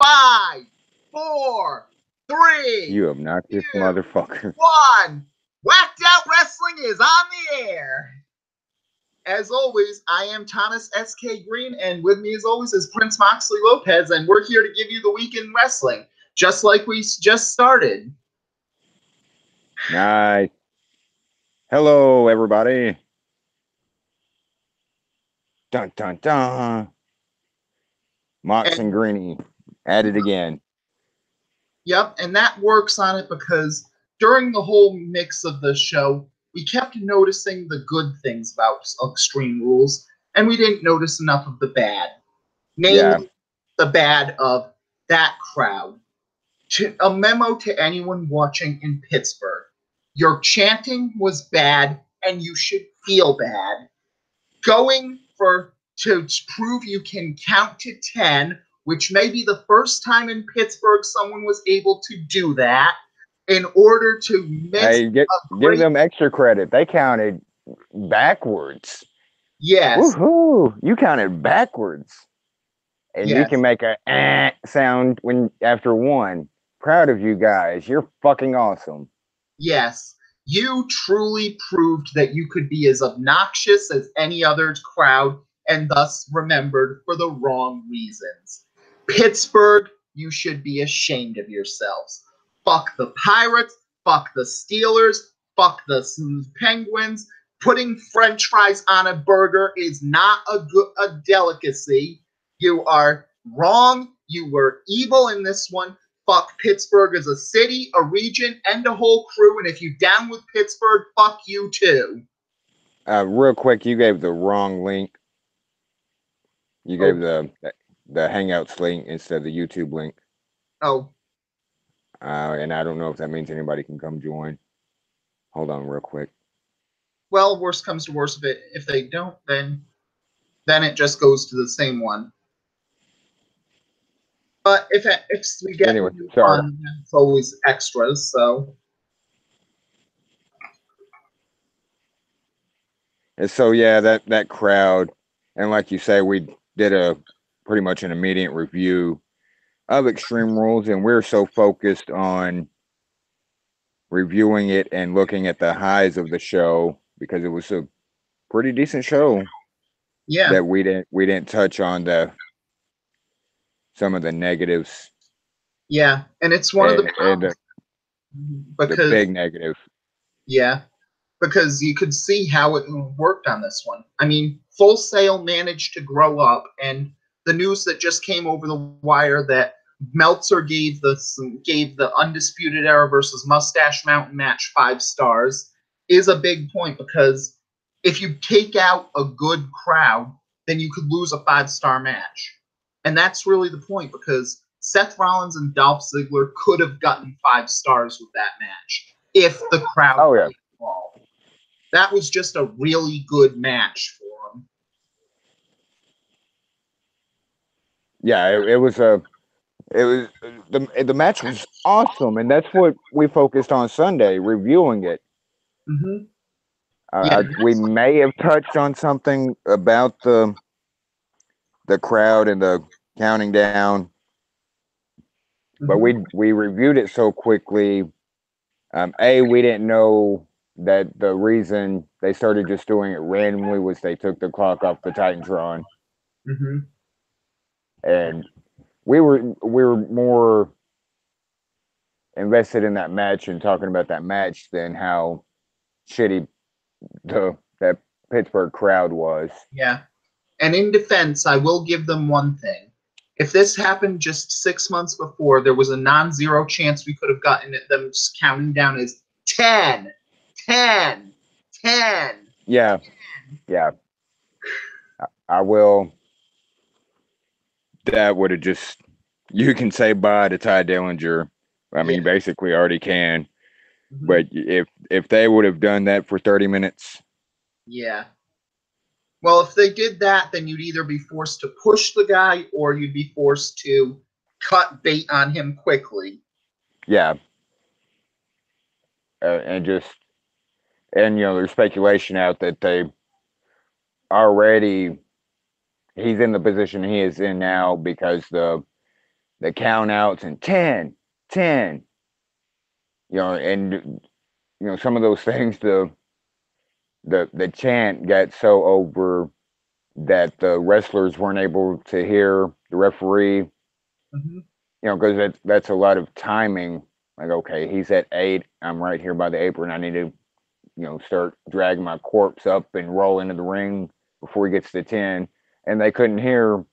5, 4, 3, You obnoxious 2, motherfucker. 1. Whacked Out Wrestling is on the air. As always, I am Thomas S.K. Green, and with me as always is Prince Moxley Lopez, and we're here to give you the week in wrestling, just like we just started. Nice. Hello, everybody. Dun, dun, dun. Mox and Greeny at it again. Yep, and that works on it because during the whole mix of the show, we kept noticing the good things about Extreme Rules, and we didn't notice enough of the bad. Namely, the bad of that crowd. A memo to anyone watching in Pittsburgh. Your chanting was bad, and you should feel bad. Going to prove you can count to 10, which may be the first time in Pittsburgh someone was able to do that, in order to miss give them extra credit. They counted backwards. Yes. Woohoo! You counted backwards. And you can make a sound after one. Proud of you guys. You're fucking awesome. Yes. You truly proved that you could be as obnoxious as any other crowd and thus remembered for the wrong reasons. Pittsburgh, you should be ashamed of yourselves. Fuck the Pirates, fuck the Steelers, fuck the Penguins. Putting French fries on a burger is not a delicacy. You are wrong. You were evil in this one. Fuck Pittsburgh as a city, a region, and a whole crew. And if you down with Pittsburgh, fuck you too. Real quick, you gave the wrong link. You gave the Hangouts link instead of the YouTube link. Oh. And I don't know if that means anybody can come join. Hold on real quick. Well, worst comes to worst, if they don't, then it just goes to the same one. But if we get one, it's always extras, so. And so, yeah, that crowd, and like you say, we did pretty much an immediate review of Extreme Rules, and we're so focused on reviewing it and looking at the highs of the show because it was a pretty decent show. Yeah. That we didn't touch on some of the negatives. Yeah, and it's one of the problems because the big negative. Yeah, because you could see how it worked on this one. I mean, Full Sail managed to grow up, and the news that just came over the wire that Meltzer gave the Undisputed Era versus Mustache Mountain match 5 stars is a big point, because if you take out a good crowd, then you could lose a 5-star match. And that's really the point, because Seth Rollins and Dolph Ziggler could have gotten 5 stars with that match if the crowd played ball. That was just a really good match for them. Yeah, the match was awesome, and that's what we focused on Sunday, reviewing it. Mm-hmm. We may have touched on something about the crowd and the counting down, but we reviewed it so quickly. We didn't know that the reason they started just doing it randomly was they took the clock off the Titantron. Mm-hmm. And we were more invested in that match and talking about that match than how shitty that Pittsburgh crowd was. Yeah. And in defense, I will give them one thing. If this happened just 6 months before, there was a non-zero chance we could have gotten them counting down as 10, 10, 10. Yeah. 10. Yeah. I will. That would have just, you can say bye to Ty Dillinger. I mean, you basically already can. Mm-hmm. But if they would have done that for 30 minutes. Yeah. Well, if they did that, then you'd either be forced to push the guy or you'd be forced to cut bait on him quickly. Yeah. And there's speculation out that he's in the position he is in now because the the count outs and 10, 10, and some of those things, the chant got so over that the wrestlers weren't able to hear the referee, Mm-hmm. because that's a lot of timing. Like, okay, he's at 8, I'm right here by the apron, I need to, start dragging my corpse up and roll into the ring before he gets to 10. And they couldn't hear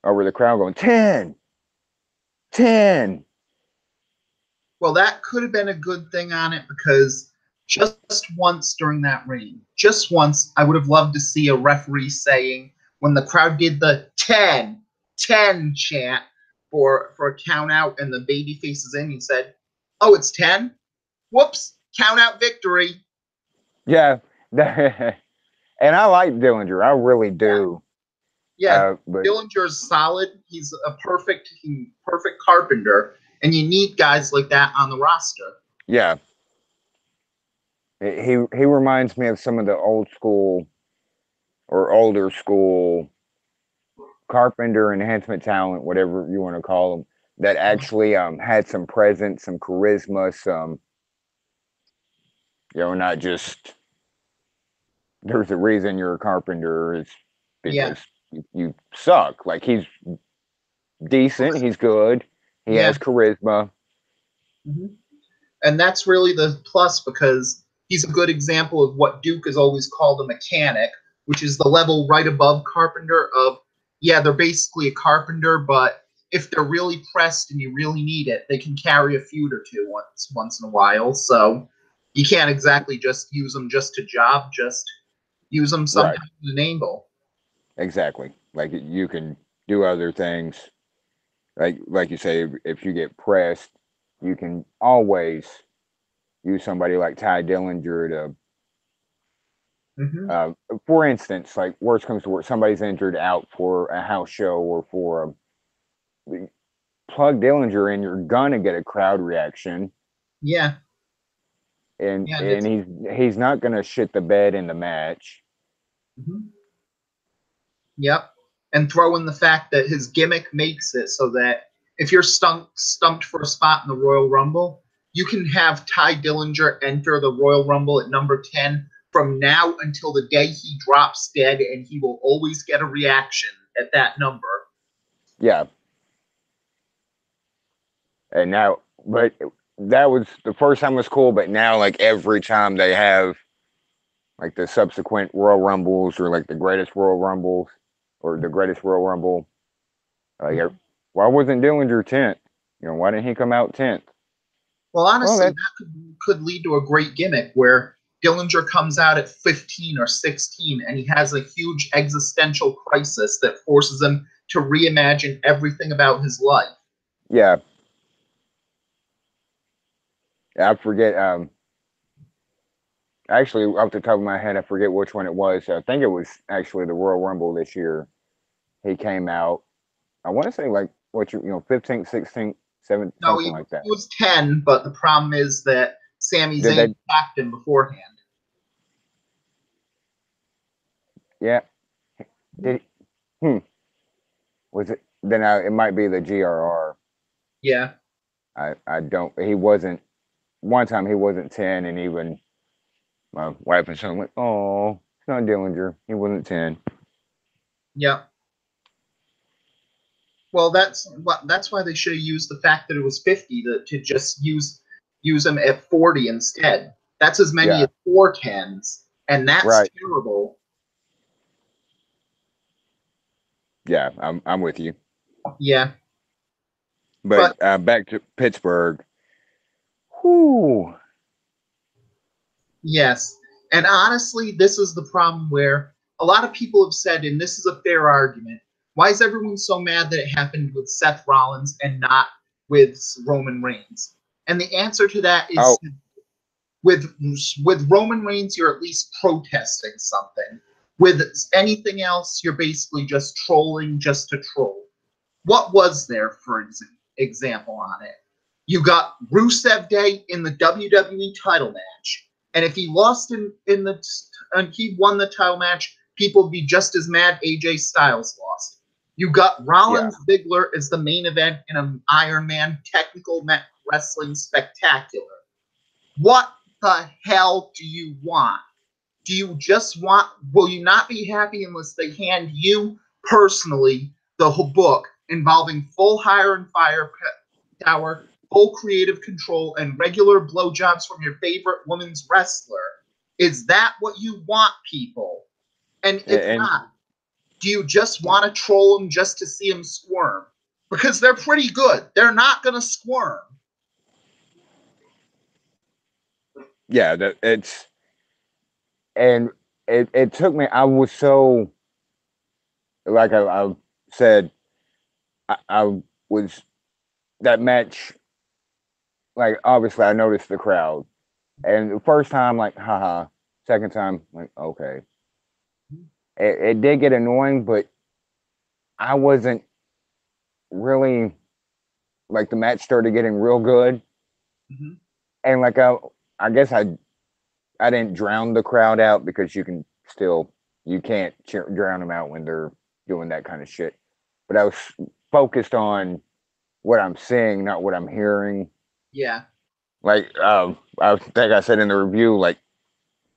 over the crowd going, 10, 10. Well, that could have been a good thing on it because just once during that reign, just once, I would have loved to see a referee saying when the crowd did the 10, 10 chant for a count out and the baby faces in, he said, "Oh, it's 10? Whoops, count out victory." Yeah. And I like Dillinger. I really Yeah. do. Yeah, But Dillinger's solid. He's a perfect carpenter, and you need guys like that on the roster. yeah, he reminds me of some of the old school or older school carpenter enhancement talent, whatever you want to call them, that actually had some presence, some charisma, some not just there's a reason you're a carpenter is Yeah, because you suck. Like, he's decent, he's good, he yeah. has charisma. Hmm. And that's really the plus because he's a good example of what Duke has always called a mechanic, which is the level right above carpenter of, yeah, they're basically a carpenter, but if they're really pressed and you really need it, they can carry a feud or two once in a while. So you can't exactly just use them just to job, just use them Right, sometimes as an angle. exactly. Like, you can do other things. Like you say, if you get pressed, you can always use somebody like Ty Dillinger to, Hmm. uh, for instance, like, worst comes to worst, somebody's injured out for a house show or for a plug Dillinger in, you're gonna get a crowd reaction, Yeah, and yeah, and he's not gonna shit the bed in the match. mhm. Yep. And throw in the fact that his gimmick makes it so that if you're stumped for a spot in the Royal Rumble, you can have Ty Dillinger enter the Royal Rumble at number 10 from now until the day he drops dead, and he will always get a reaction at that number. Yeah, and now, but that was the first time was cool, but now, like, every time they have like the subsequent Royal Rumbles or like the greatest Royal Rumbles or the greatest Royal Rumble, like, why wasn't Dillinger 10th? Why didn't he come out 10th? Well, Well, honestly, that that could lead to a great gimmick where Dillinger comes out at 15 or 16 and he has a huge existential crisis that forces him to reimagine everything about his life. yeah, I forget. Actually, off the top of my head, I forget which one it was. I think it was actually the Royal Rumble this year. He came out. I want to say like 15th, 16th, 7th, No, something like that. he was 10, but the problem is that Sami Did Zayn they? attacked him beforehand. Yeah. Did hmm? Was it? Then it might be the GRR. Yeah. I don't. He wasn't. One time he wasn't 10, and even my wife and son went, "Oh, it's not Dillinger. He wasn't 10." Yeah. Well, that's why they should have used the fact that it was 50 to just use him at 40 instead. That's as many Yeah. as 4 10s, and that's Right. terrible. Yeah. I'm with you. Yeah. But But back to Pittsburgh. Whoo. yes. And honestly, this is the problem where a lot of people have said, and this is a fair argument, why is everyone so mad that it happened with Seth Rollins and not with Roman Reigns? And the answer to that Oh, is with with Roman Reigns, you're at least protesting something. With anything else, you're basically just trolling just to troll. What was there, for example, on it? You got Rusev Day in the WWE title match, and if he lost in the and he won the title match, people would be just as mad AJ Styles lost. You got Yeah. Rollins Ziggler as the main event in an Iron Man technical wrestling spectacular. What the hell do you want? Do you just want, will you not be happy unless they hand you personally the whole book involving full hire and fire power, full creative control, and regular blowjobs from your favorite women's wrestler? Is that what you want, people? And if And not, do you just want to troll them just to see them squirm? Because they're pretty good. They're not going to squirm. yeah, it's and it took me. I was so like I said, I was that match. Like obviously, I noticed the crowd, and the first time, like, haha. Second time, like, okay. It did get annoying, but I wasn't really like the match started getting real good, Mm-hmm. and like I guess I didn't drown the crowd out because you can still you can't drown them out when they're doing that kind of shit. But I was focused on what I'm seeing, not what I'm hearing. Yeah. Like I think I said in the review, like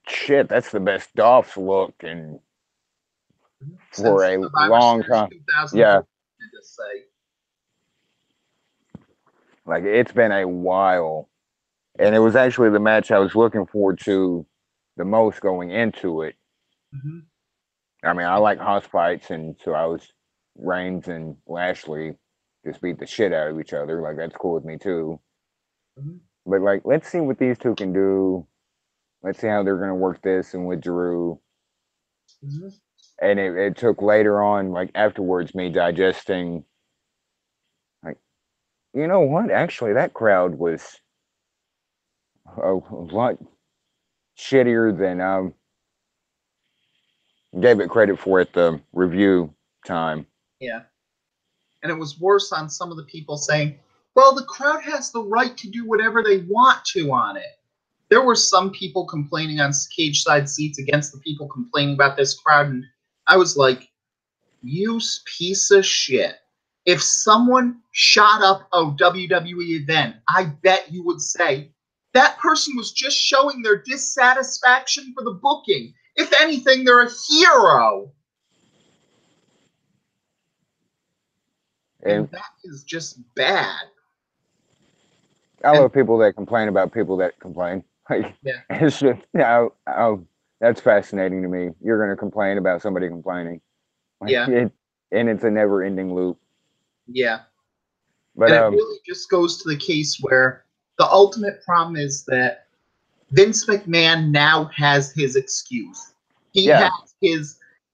shit, that's the best Dolph's look and for Since a Survivor long Series time. 2004, Yeah, to say. like it's been a while, and it was actually the match I was looking forward to the most going into it. Mm-hmm. I mean, I like house fights, and so I was Reigns and Lashley just beat the shit out of each other. Like that's cool with me too. Mm-hmm. But like, let's see what these two can do. Let's see how they're gonna work this and with Drew. Mm-hmm. And it took later on, like afterwards, me digesting. Like, you know what? Actually, that crowd was a lot shittier than I gave it credit for at the review time. Yeah. And it was worse on some of the people saying, well, the crowd has the right to do whatever they want to on it. There were some people complaining on cage side seats against the people complaining about this crowd. And I was like, you piece of shit. If someone shot up a WWE event, I bet you would say that person was just showing their dissatisfaction for the booking. If anything, they're a hero. And And that is just bad. I And love people that complain about people that complain. Like, yeah, it's just, that's fascinating to me. You're going to complain about somebody complaining. Like, yeah, and it's a never ending loop. yeah. But, And it really just goes to the case where the ultimate problem is that Vince McMahon now has his excuse. He has yeah,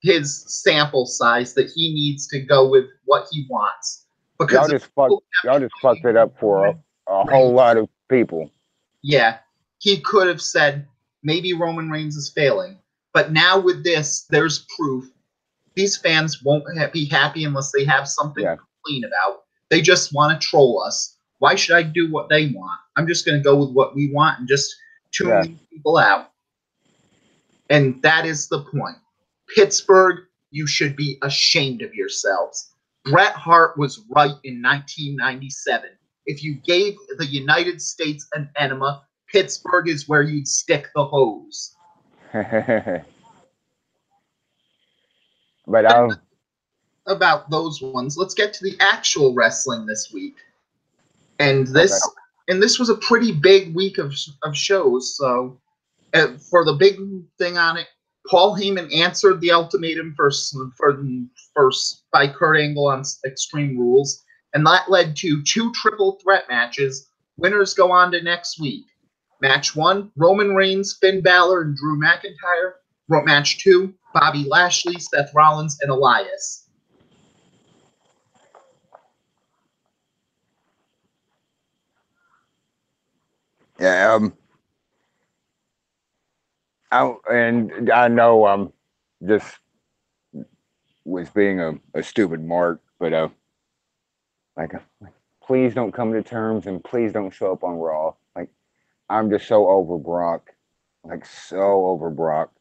his sample size that he needs to go with what he wants. Because if people y'all kept just fucked it up for Roman a whole Reigns, lot of people. yeah, he could have said maybe Roman Reigns is failing. But now with this, there's proof. These fans won't be happy unless they have something to Yeah, complain about. They just want to troll us. Why should I do what they want? I'm just going to go with what we want and just tune yeah. these people out. And that is the point. Pittsburgh, you should be ashamed of yourselves. Bret Hart was right in 1997. If you gave the United States an enema, Pittsburgh is where you'd stick the hose. But But about those ones, let's get to the actual wrestling this week. And okay. this was a pretty big week of shows. So for the big thing on it, Paul Heyman answered the ultimatum first by Kurt Angle on Extreme Rules, and that led to two triple threat matches. Winners go on to next week. Match 1, Roman Reigns, Finn Balor, and Drew McIntyre. Match 2, Bobby Lashley, Seth Rollins, and Elias. Yeah, I know I'm just was being a stupid mark, but like please don't come to terms and please don't show up on Raw. Like I'm just so over Brock, like so over Brock.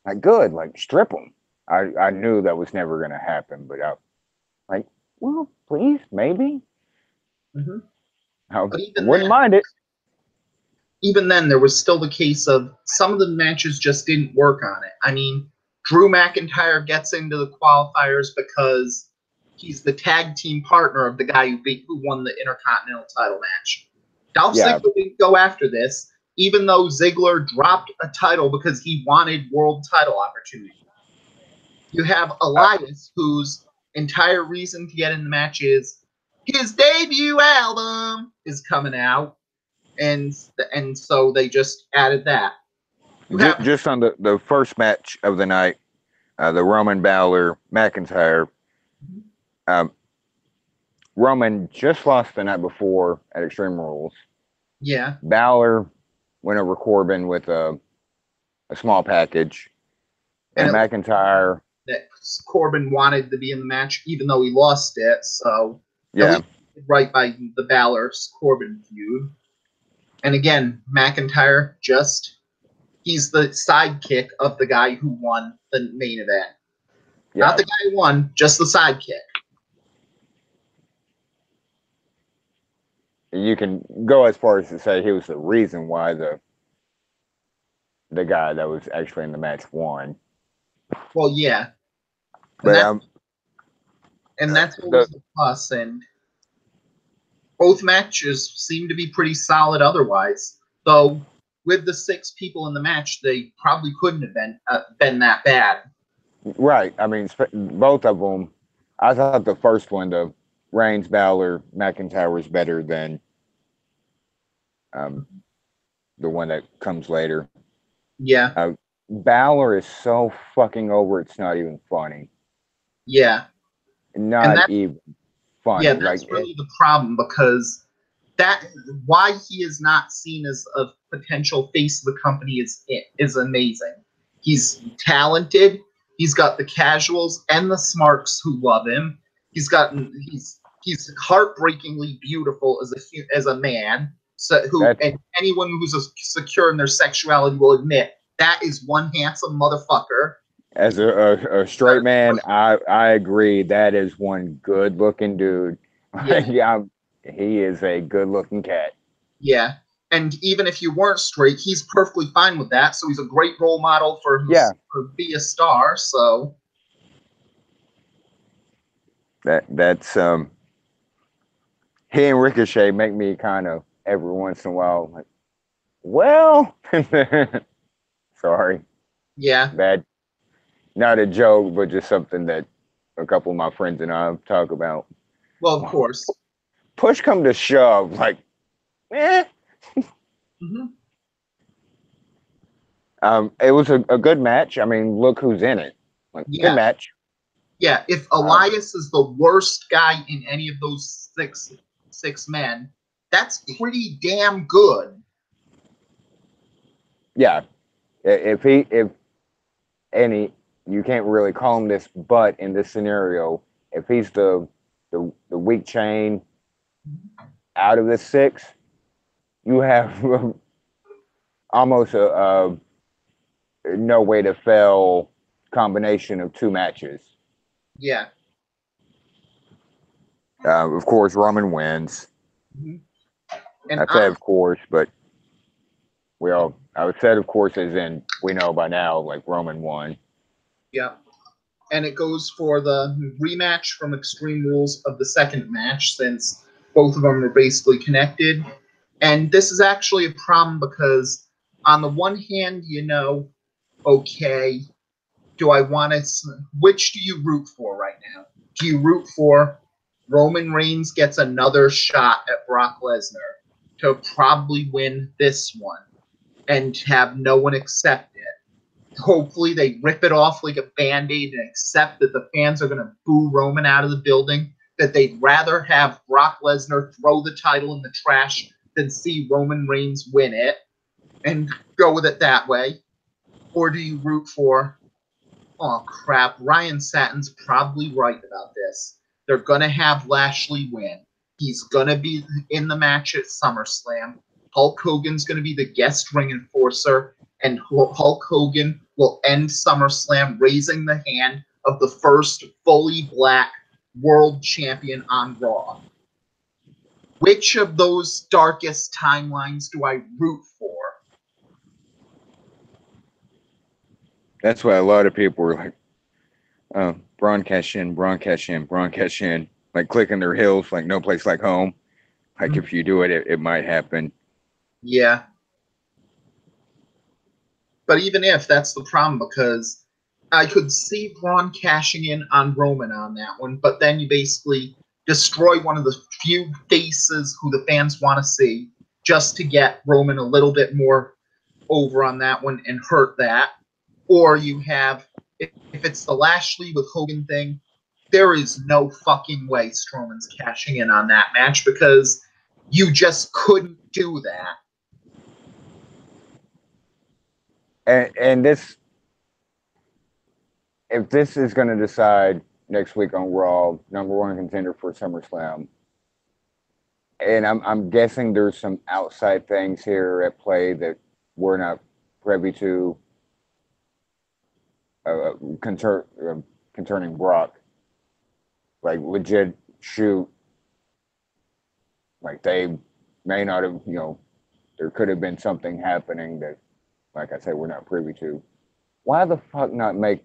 Like good, like strip him. I knew that was never gonna happen, but Like, well, please, maybe. Hmm. I But wouldn't mind it. even then, there was still the case of some of the matches just didn't work on it. I mean, Drew McIntyre gets into the qualifiers because he's the tag team partner of the guy who won the Intercontinental title match. Dolph Yeah, Ziggler didn't go after this, even though Ziggler dropped a title because he wanted world title opportunity. You have Elias, whose entire reason to get in the match is his debut album is coming out, and so they just added that. You have just on the first match of the night, the Roman Balor McIntyre. Um, Roman just lost the night before at Extreme Rules. yeah, Balor went over Corbin with a small package, and and it McIntyre, that Corbin wanted to be in the match even though he lost it, so at yeah, least right by the Balor Corbin feud. And again, McIntyre just he's the sidekick of the guy who won the main event. Not yeah, the guy who won, just the sidekick. you can go as far as to say he was the reason why the guy that was actually in the match won. Well, yeah, and But that and that's the always the plus. And both matches seem to be pretty solid otherwise. Though with the 6 people in the match, they probably couldn't have been that bad. right, I mean, both of them. I thought the first one, the Reigns Balor McIntyre, was better than um, the one that comes later. Yeah, Balor is so fucking over. It's not even funny. yeah, and Not that even yeah, funny. that's really the problem because that why he is not seen as a potential face of the company is amazing. He's talented. He's got the casuals and the smarks who love him. He's heartbreakingly beautiful as a man. So who That and anyone who's secure in their sexuality will admit that is one handsome motherfucker. as a straight man, I agree. That is one good looking dude. Yeah, Yeah, he is a good looking cat. yeah. And even if you weren't straight, he's perfectly fine with that. So he's a great role model Yeah, for be a star. So that's he and Ricochet make me kind of every once in a while like, well, sorry, yeah. bad, not a joke, but just something that a couple of my friends and I talk about. Well, of course. Push come to shove, like, eh. Hmm. It was a good match. I mean, look who's in it. Like, good Yeah, match. yeah. If Um, Elias is the worst guy in any of those six men, that's pretty damn good. yeah, if any, you can't really call him this, but in this scenario, if he's the weak chain out of the 6, you have almost a no way to fail combination of 2 matches. Yeah. Of course, Roman wins. Hmm. And I say of course, but I would say of course as in we know by now, like Roman won. yeah. And it goes for the rematch from Extreme Rules of the second match, since both of them are basically connected. And this is actually a problem because, on the one hand, okay, do I want to? Which do you root for right now? Do you root for Roman Reigns gets another shot at Brock Lesnar to probably win this one and have no one accept it? Hopefully, they rip it off like a band aid and accept that the fans are going to boo Roman out of the building. That they'd rather have Brock Lesnar throw the title in the trash than see Roman Reigns win it and go with it that way? Or do you root for, oh crap, Ryan Satin's probably right about this. They're going to have Lashley win. He's going to be in the match at SummerSlam. Hulk Hogan's going to be the guest ring enforcer, and Hulk Hogan will end SummerSlam raising the hand of the first fully black world champion on Raw. Which of those darkest timelines do I root for? That's why a lot of people were like, Braun cash in, Braun cash in, Braun cash in, like clicking their heels, like no place like home. Like if you do it, it might happen. Yeah. But even if, that's the problem, because I could see Braun cashing in on Roman on that one, but then you basically destroy one of the few faces who the fans want to see just to get Roman a little bit more over on that one and hurt that. Or you have, if it's the Lashley with Hogan thing, there is no fucking way Strowman's cashing in on that match because you just couldn't do that. And this, if this is going to decide next week on Raw, number one contender for SummerSlam, and I'm guessing there's some outside things here at play that we're not privy to concerning Brock, like legit shoot, like they may not have, there could have been something happening that, like I said, we're not privy to. Why the fuck not make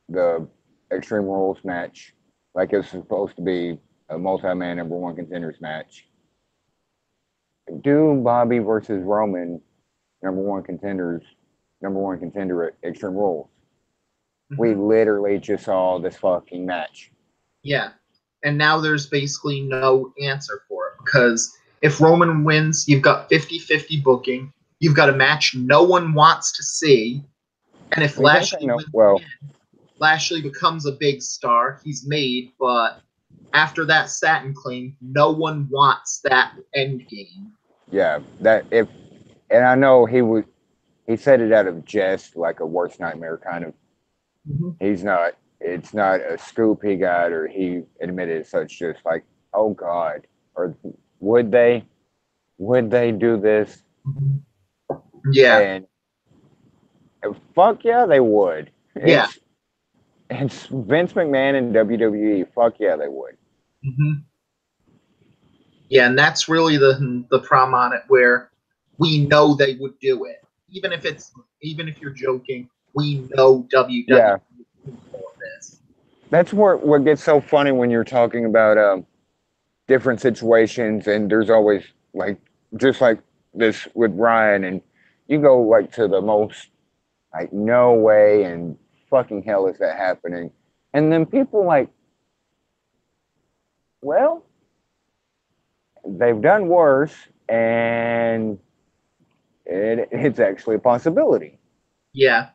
the Extreme Rules match like it's supposed to be a multi-man number one contenders match? Do Bobby versus Roman number one contender at Extreme Rules. We literally just saw this fucking match. Yeah. And now there's basically no answer for it because if Roman wins, you've got 50-50 booking. You've got a match no one wants to see. And if Lashley wins again, Lashley becomes a big star. He's made, but after that Satin claim, no one wants that end game. Yeah, and I know he said it out of jest, like a worst nightmare kind of. He's not. It's not a scoop he got, or he admitted such. Just like, oh God, or would they do this? Yeah. And fuck yeah, they would. Yeah. It's Vince McMahon and WWE. Fuck yeah, they would. Yeah, and that's really the problem on it, where we know they would do it, even if you're joking. We know WWE would do this. That's what gets so funny when you're talking about different situations, and there's always like just like this with Ryan, and you go like to the most like no way and fucking hell is that happening, and then people like, well, they've done worse, and it's actually a possibility. Yeah,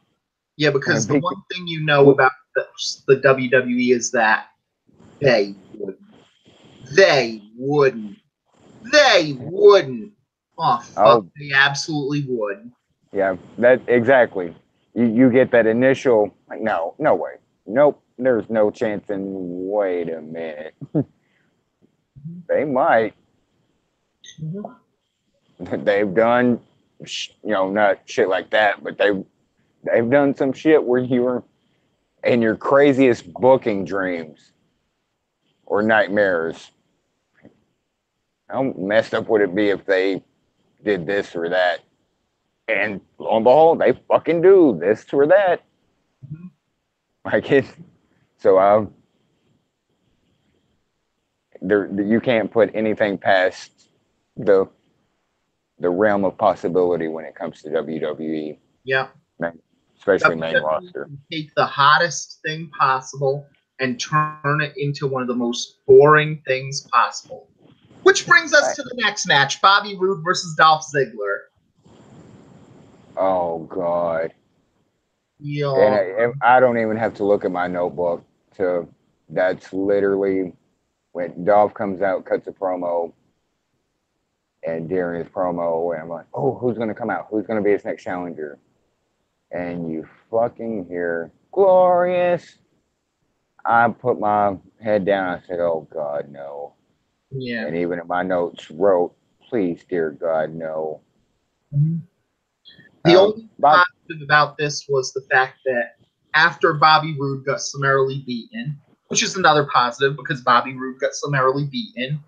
because the one thing you know about the WWE is that they wouldn't. Oh fuck! They absolutely would. Yeah, that exactly. You get that initial like, no way, nope, there's no chance. And wait a minute, they might. They've done, not shit like that, but they've done some shit where you were in your craziest booking dreams or nightmares. How messed up would it be if they did this or that? And lo and behold, they fucking do this or that. Like it. So you can't put anything past the realm of possibility when it comes to WWE. Yeah. Especially main roster. Take the hottest thing possible and turn it into one of the most boring things possible. Which brings us to the next match: Bobby Roode versus Dolph Ziggler. Oh God. Yeah. And I don't even have to look at my notebook that's literally when Dolph comes out, cuts a promo, and during his promo, and I'm like, oh, who's gonna come out? Who's gonna be his next challenger? And you fucking hear glorious. I put my head down. I said, oh God, no. Yeah. And even in my notes wrote, please, dear God, no. The only positive about this was the fact that after Bobby Roode got summarily beaten, which is another positive because Bobby Roode got summarily beaten.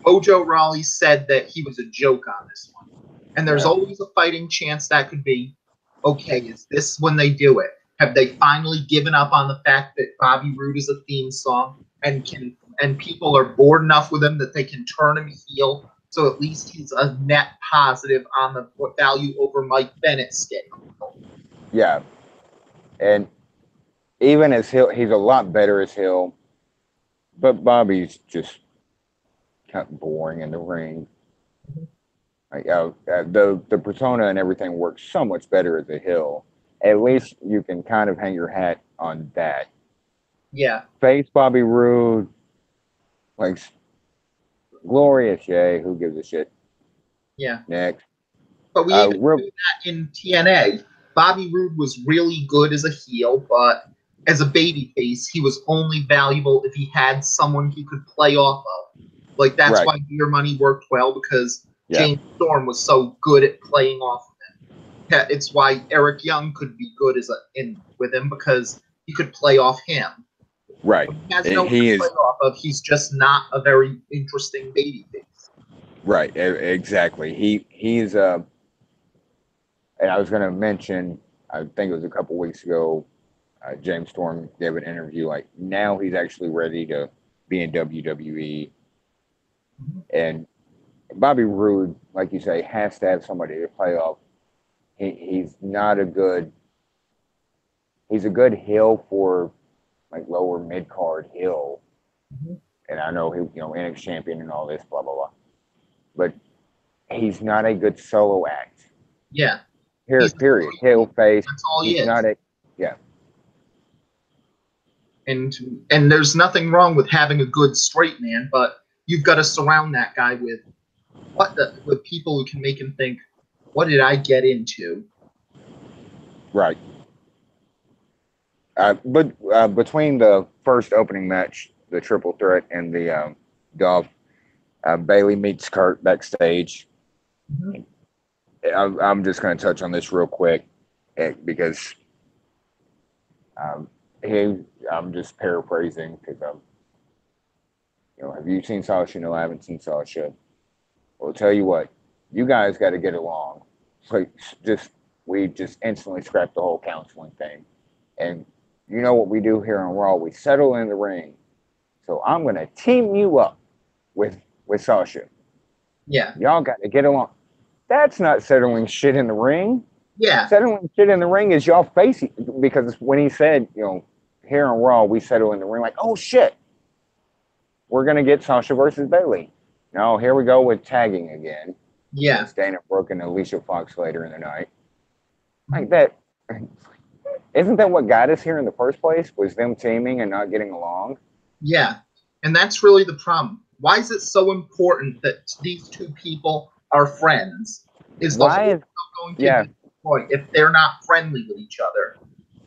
Mojo Rawley said that he was a joke on this one. And there's always a fighting chance that could be, okay, is this when they do it? Have they finally given up on the fact that Bobby Roode is a theme song and people are bored enough with him that they can turn him heel? So at least he's a net positive on the value over Mike Bennett scale. Yeah. And even as Hill, he's a lot better as Hill, but Bobby's just kind of boring in the ring. Like, the persona and everything works so much better as a Hill. At least you can kind of hang your hat on that. Yeah. Face Bobby Roode, like glorious, yay, who gives a shit? Yeah. Next. But we even do that in TNA. Bobby Roode was really good as a heel, but as a babyface, he was only valuable if he had someone he could play off of. Like, that's why Beer Money worked well, because James Storm was so good at playing off of him. It's why Eric Young could be good with him, because he could play off him. Right. When he has no one to play off of, he's just not a very interesting babyface. Right, exactly. He's and I was going to mention, I think it was a couple weeks ago, James Storm gave an interview. Like, now he's actually ready to be in WWE. And Bobby Roode, like you say, has to have somebody to play off. He's not a good. He's a good heel for like lower mid card heel, and I know he, NXT champion and all this, blah blah blah. But he's not a good solo act. Yeah. Period. Heel face. That's all he's he is. Not a. Yeah. And there's nothing wrong with having a good straight man, but you've got to surround that guy with with people who can make him think, what did I get into? Right. But between the first opening match, the triple threat, and the Dolph, Bailey meets Kurt backstage. I'm just going to touch on this real quick because I'm just paraphrasing because have you seen Sasha? No, I haven't seen Sasha. Well, I'll tell you what, you guys got to get along. So we just instantly scrapped the whole counseling thing. And you know what we do here on Raw? We settle in the ring. So I'm going to team you up with Sasha. Yeah. Y'all got to get along. That's not settling shit in the ring. Yeah. Settling shit in the ring is y'all facing, because when he said, here on Raw, we settle in the ring, like, oh shit, we're going to get Sasha versus Bailey. No, here we go with tagging again. Yeah. It's Dana Brooke and Alicia Fox later in the night. Like that. Isn't that what got us here in the first place? Was them teaming and not getting along? Yeah. And that's really the problem. Why is it so important that these two people are friends? Is the whole going to destroy if they're not friendly with each other?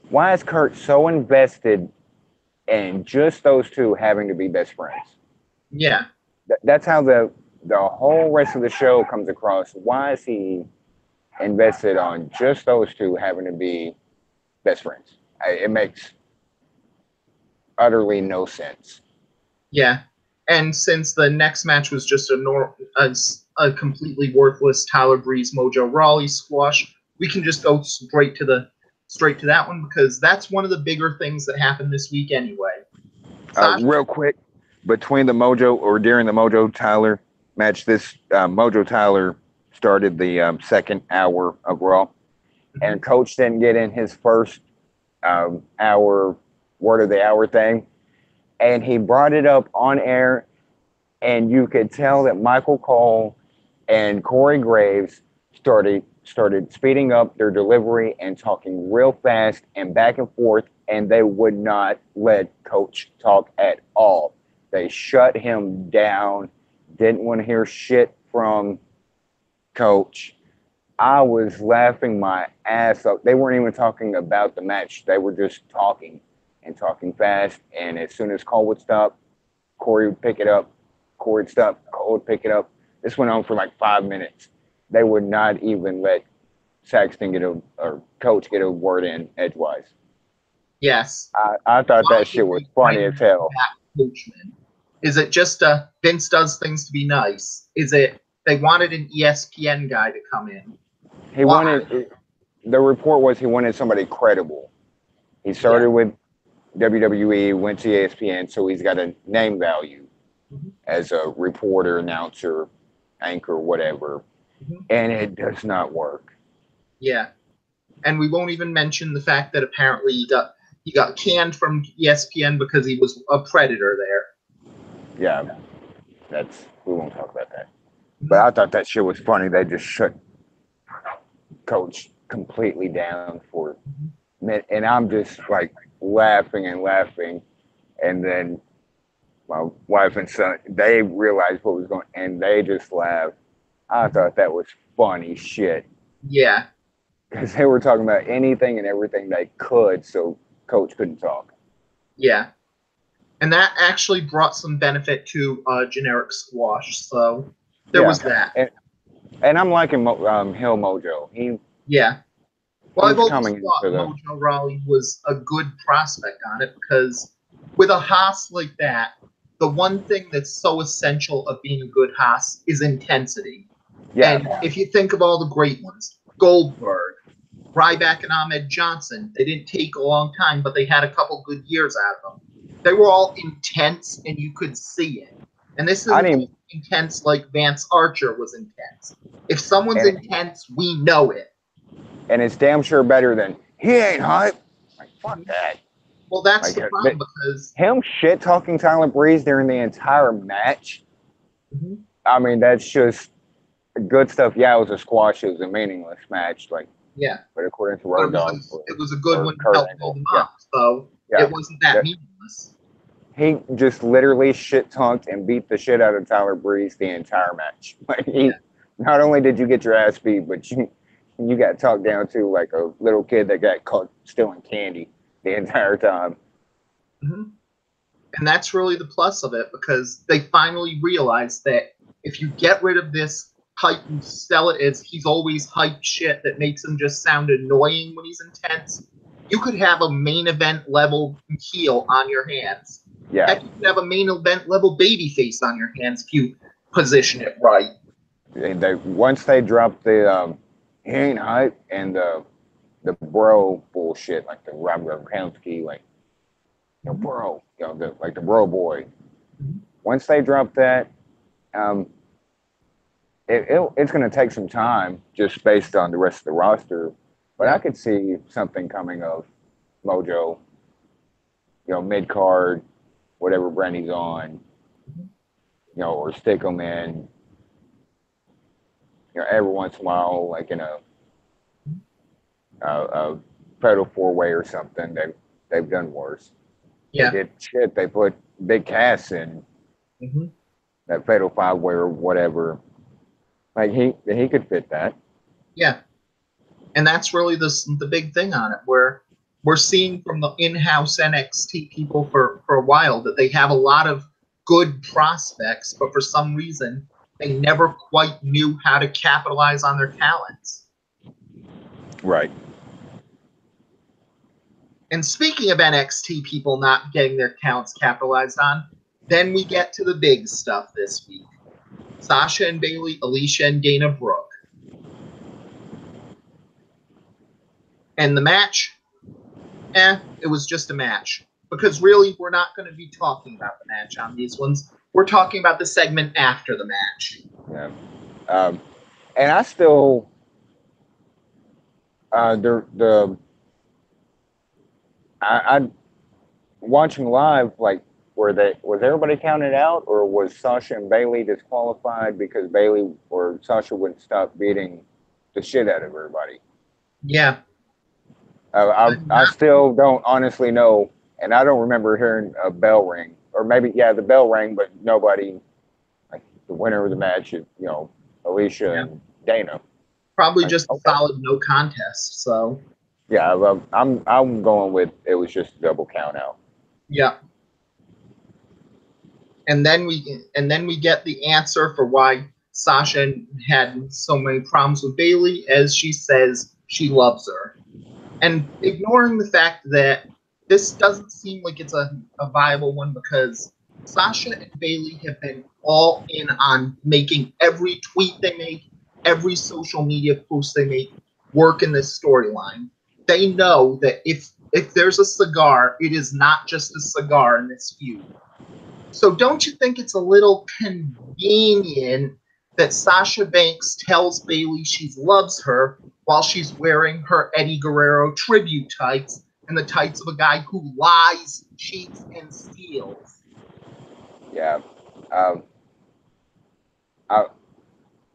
Why is Kurt so invested in just those two having to be best friends? Yeah. That's how the whole rest of the show comes across. Why is he invested on just those two having to be best friends? It makes utterly no sense. Yeah. And since the next match was just a completely worthless Tyler Breeze Mojo Rawley squash, we can just go straight to that one, because that's one of the bigger things that happened this week anyway. Real quick, during the Mojo Tyler match, this Mojo Tyler started the second hour of Raw, and Coach didn't get in his first hour word of the hour thing, and he brought it up on air, and you could tell that Michael Cole and Corey Graves started speeding up their delivery and talking real fast and back and forth, and they would not let Coach talk at all. They shut him down, didn't want to hear shit from Coach. I was laughing my ass off. They weren't even talking about the match. They were just talking and talking fast, and as soon as Cole would stop, Corey would pick it up. Corey would stop, Cole would pick it up. This went on for like 5 minutes. They would not even let Saxton or Coach get a word in edgewise. Yes. I thought Why that would shit was they funny bring as hell. back Coachman? Is it just Vince does things to be nice? Is it they wanted an ESPN guy to come in? He Why? wanted, the report was he wanted somebody credible. He Yeah. started with WWE, went to ESPN, so he's got a name value Mhm. as a reporter, announcer, anchor, whatever. Mhm. And it does not work. Yeah. And we won't even mention the fact that apparently he got canned from ESPN because he was a predator there. Yeah, we won't talk about that. Mhm. But I thought that shit was funny. They just shut Coach completely down for Mhm. a minute, and I'm just like laughing and laughing, and then my wife and son, they realized what was going, and they just laughed. I thought that was funny shit Yeah. because they were talking about anything and everything they could, so Coach couldn't talk. Yeah. And that actually brought some benefit to generic squash. So there was that. And I'm liking Hill Mojo. Yeah. Well, I've He's always coming thought into the Mojo Rawley was a good prospect on it because with a Haas like that, the one thing that's so essential of being a good Haas is intensity. And if you think of all the great ones, Goldberg, Ryback, and Ahmed Johnson, they didn't take a long time, but they had a couple good years out of them. They were all intense, and you could see it. And this I isn't didn't, intense like Vance Archer was intense. If someone's and intense, we know it. and it's damn sure better than he ain't hype. Like fuck that. Well, that's Like the problem because him shit talking Tyler Breeze during the entire match. Mhm. I mean, that's just good stuff. Yeah, it was a squash. It was a meaningless match. Like, Yeah, but according to but Road Dogg it was a good or one to Kurt help build Angle, them yeah, up. So yeah, it wasn't that that, meaningless. he just literally shit talked and beat the shit out of Tyler Breeze the entire match. Like Yeah. not only did you get your ass beat, but you got talked down to like a little kid that got caught stealing candy the entire time. Mm-hmm. And that's really the plus of it because they finally realized that if you get rid of this hype and sell it as he's always hyped shit that makes him just sound annoying when he's intense, you could have a main event level heel on your hands. Yeah. Heck, you could have a main event level baby face on your hands if you position it right. And once they dropped the he ain't hype and the bro bullshit, like the Rob Gronkowski, like bro, like the bro boy. Mm-hmm. Once they drop that, um, it's going to take some time just based on the rest of the roster. But I could see something coming of Mojo, mid card, whatever brand he's on, or stick him in, every once in a while, like in a fatal 4-way or something. They've done worse. Yeah. They did shit. They put Big Cass in that fatal 5-way or whatever. Like he could fit that. Yeah. And that's really the big thing on it, where we're seeing from the in-house NXT people for a while that they have a lot of good prospects, but for some reason they never quite knew how to capitalize on their talents. Right. And speaking of NXT people not getting their talents capitalized on, then we get to the big stuff this week. Sasha and Bayley, Alicia and Dana Brooke. And the match, it was just a match. Because really, we're not going to be talking about the match on these ones. We're talking about the segment after the match. Yeah. And I still, I watching live, like, was everybody counted out, or was Sasha and Bayley disqualified because Bayley or Sasha wouldn't stop beating the shit out of everybody? Yeah. I still don't honestly know, and I don't remember hearing a bell ring, or maybe the bell rang, but nobody, like the winner of the match is Alicia and Dana. Probably just a solid no contest. So yeah, I'm going with it was just a double count out. Yeah. And then we get the answer for why Sasha had so many problems with Bayley, as she says she loves her. And ignoring the fact that this doesn't seem like it's a viable one because Sasha and Bailey have been all in on making every tweet they make, every social media post they make work in this storyline. They know that if there's a cigar, it is not just a cigar in this feud. So don't you think it's a little convenient that Sasha Banks tells Bailey she loves her while she's wearing her Eddie Guerrero tribute tights and the tights of a guy who lies, cheats, and steals? Yeah. Um,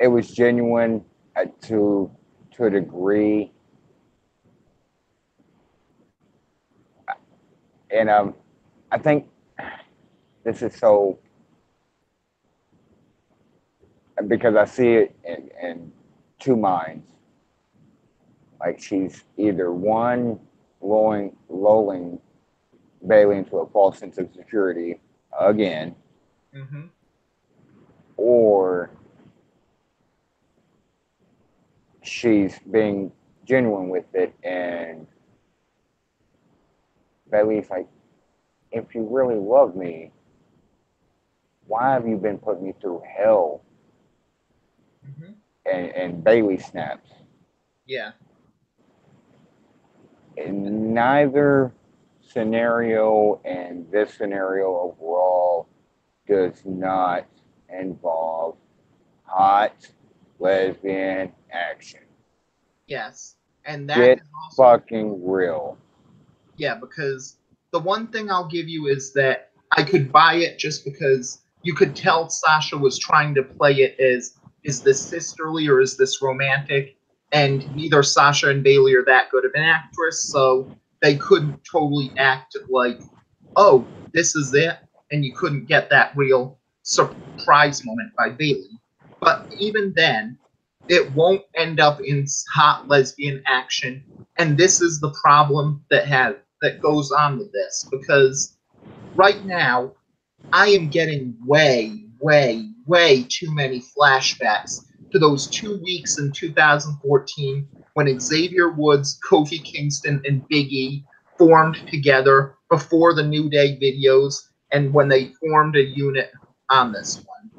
it was genuine to a degree, and I think this is so because I see it in two minds. Like she's either one lulling Bailey into a false sense of security again, Mm-hmm. or she's being genuine with it, and Bailey's like, if you really love me, why have you been putting me through hell? Mm-hmm. And Bailey snaps. Yeah. In neither scenario and this scenario overall does not involve hot lesbian action. Yes. And that Get is also fucking real. yeah, because the one thing I'll give you is that I could buy it just because you could tell Sasha was trying to play it as is this sisterly or is this romantic? And neither Sasha and Bailey are that good of an actress, so they couldn't totally act like, oh, this is it, and you couldn't get that real surprise moment by Bailey. But even then, it won't end up in hot lesbian action, and this is the problem that goes on with this because right now I am getting way too many flashbacks to those 2 weeks in 2014 when Xavier Woods, Kofi Kingston, and Big E formed together before the New Day videos and when they formed a unit on this one.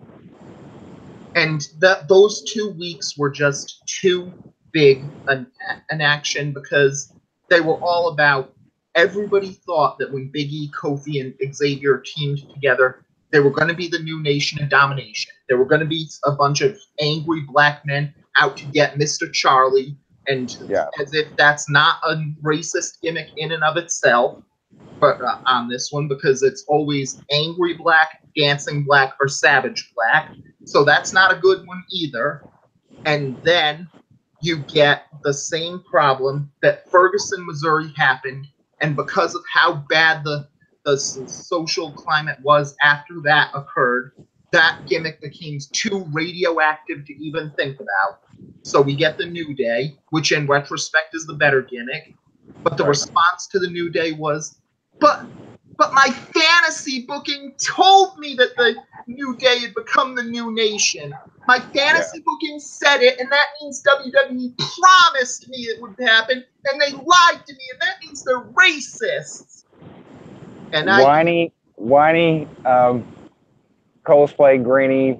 And those 2 weeks were just too big an action because they were all about everybody thought that when Big E, Kofi, and Xavier teamed together, they were going to be the new nation of domination. There were going to be a bunch of angry black men out to get Mr. Charlie, and Yeah. as if that's not a racist gimmick in and of itself, but on this one because it's always angry black, dancing black, or savage black. So that's not a good one either. And then you get the same problem that Ferguson, Missouri happened, and because of how bad the social climate was after that occurred, that gimmick became too radioactive to even think about. So we get the New Day, which in retrospect is the better gimmick. But the Right. response to the New Day was, but my fantasy booking told me that the New Day had become the new nation. My fantasy booking said it, and that means WWE promised me it would happen, and they lied to me, and that means they're racists. And whiny cosplay greenie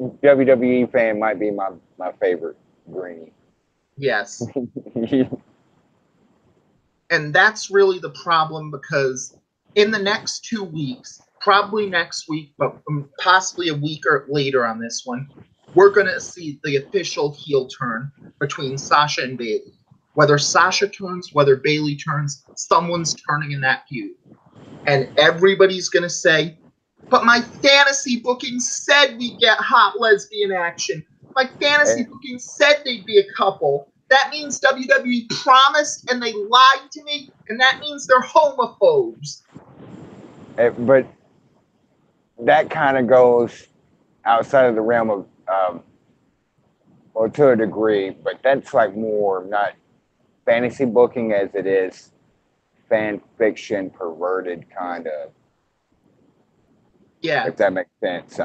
WWE fan might be my favorite greenie. yes. And that's really the problem because in the next 2 weeks, probably next week, but possibly a week or later on this one, we're going to see the official heel turn between Sasha and Bailey. Whether Sasha turns, whether Bailey turns, someone's turning in that feud. And everybody's going to say, but my fantasy booking said we'd get hot lesbian action. My fantasy booking said they'd be a couple. That means WWE promised and they lied to me, and that means they're homophobes. But that kind of goes outside of the realm of, well, to a degree, but that's like more not fantasy booking as it is fan fiction, perverted kind of. Yeah. If that makes sense.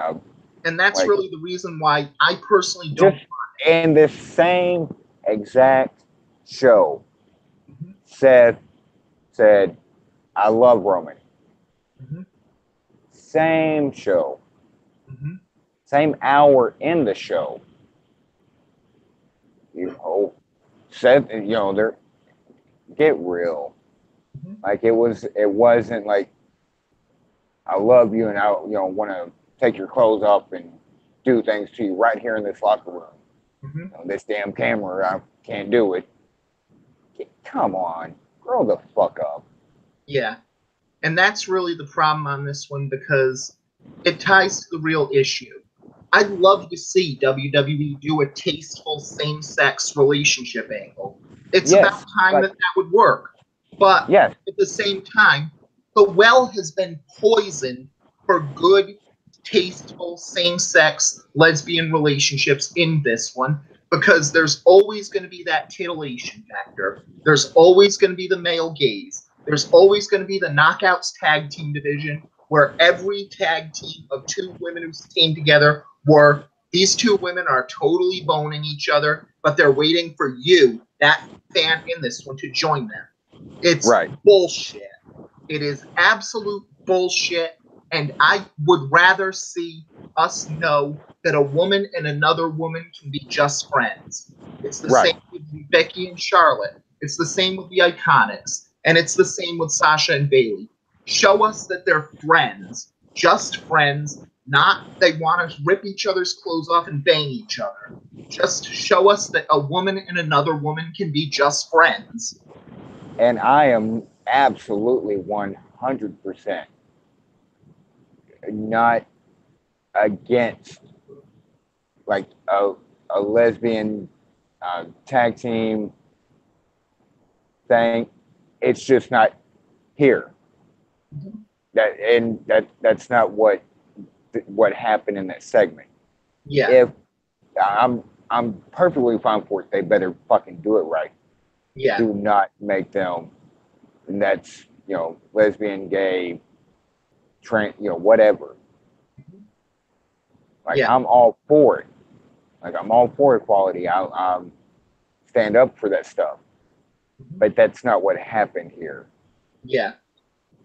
And that's like, really the reason why I personally don't. Just in this same exact show, Seth said, I love Roman. Mm-hmm. Same show, Mm-hmm. same hour in the show. You know, said they're get real. Mm-hmm. Like it wasn't like I love you and I want to take your clothes off and do things to you right here in this locker room. Mm-hmm. This damn camera, I can't do it. Come on, grow the fuck up. Yeah. And that's really the problem on this one because it ties to the real issue. I'd love to see WWE do a tasteful same sex relationship angle. It's about Yes, time like that that would work. But yes, at the same time, the well has been poisoned for good, tasteful same sex lesbian relationships in this one because there's always going to be that titillation factor. There's always going to be the male gaze. There's always going to be the Knockouts tag team division where every tag team of two women who came together were these two women are totally boning each other, but they're waiting for you, that fan in this one, to join them. It's right. bullshit. It is absolute bullshit. And I would rather see us know that a woman and another woman can be just friends. It's the Right. same with Becky and Charlotte. It's the same with the Iconics. And it's the same with Sasha and Bailey. Show us that they're friends, just friends, not they want to rip each other's clothes off and bang each other. Just show us that a woman and another woman can be just friends. And I am absolutely 100% not against like a lesbian tag team thing. It's just not here. That's not what happened in that segment. Yeah. If I'm perfectly fine for it, they better fucking do it right. Yeah. Do not make them, and that's lesbian, gay, trans, whatever. Like Yeah. I'm all for it. Like I'm all for equality. I stand up for that stuff. But that's not what happened here. Yeah.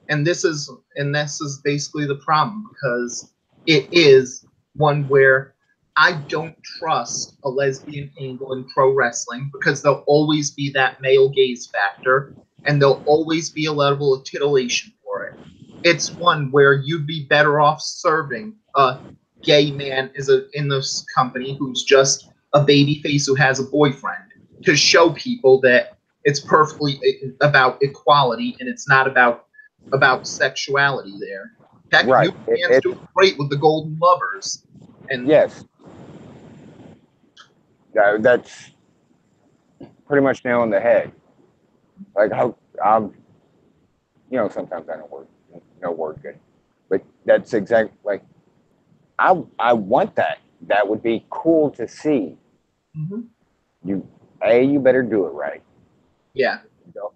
And this is basically the problem because it is one where I don't trust a lesbian angle in pro wrestling because there'll always be that male gaze factor and there'll always be a level of titillation for it. It's one where you'd be better off serving a gay man in this company who's just a baby face who has a boyfriend to show people that it's perfectly about equality and it's not about sexuality there. Heck, New Right. Japan's doing great with the Golden Lovers. And Yes. That's pretty much nailing the head. Like how sometimes I don't word no word good, but that's exactly like I want that. That would be cool to see. mm-hmm. You better do it right. Yeah.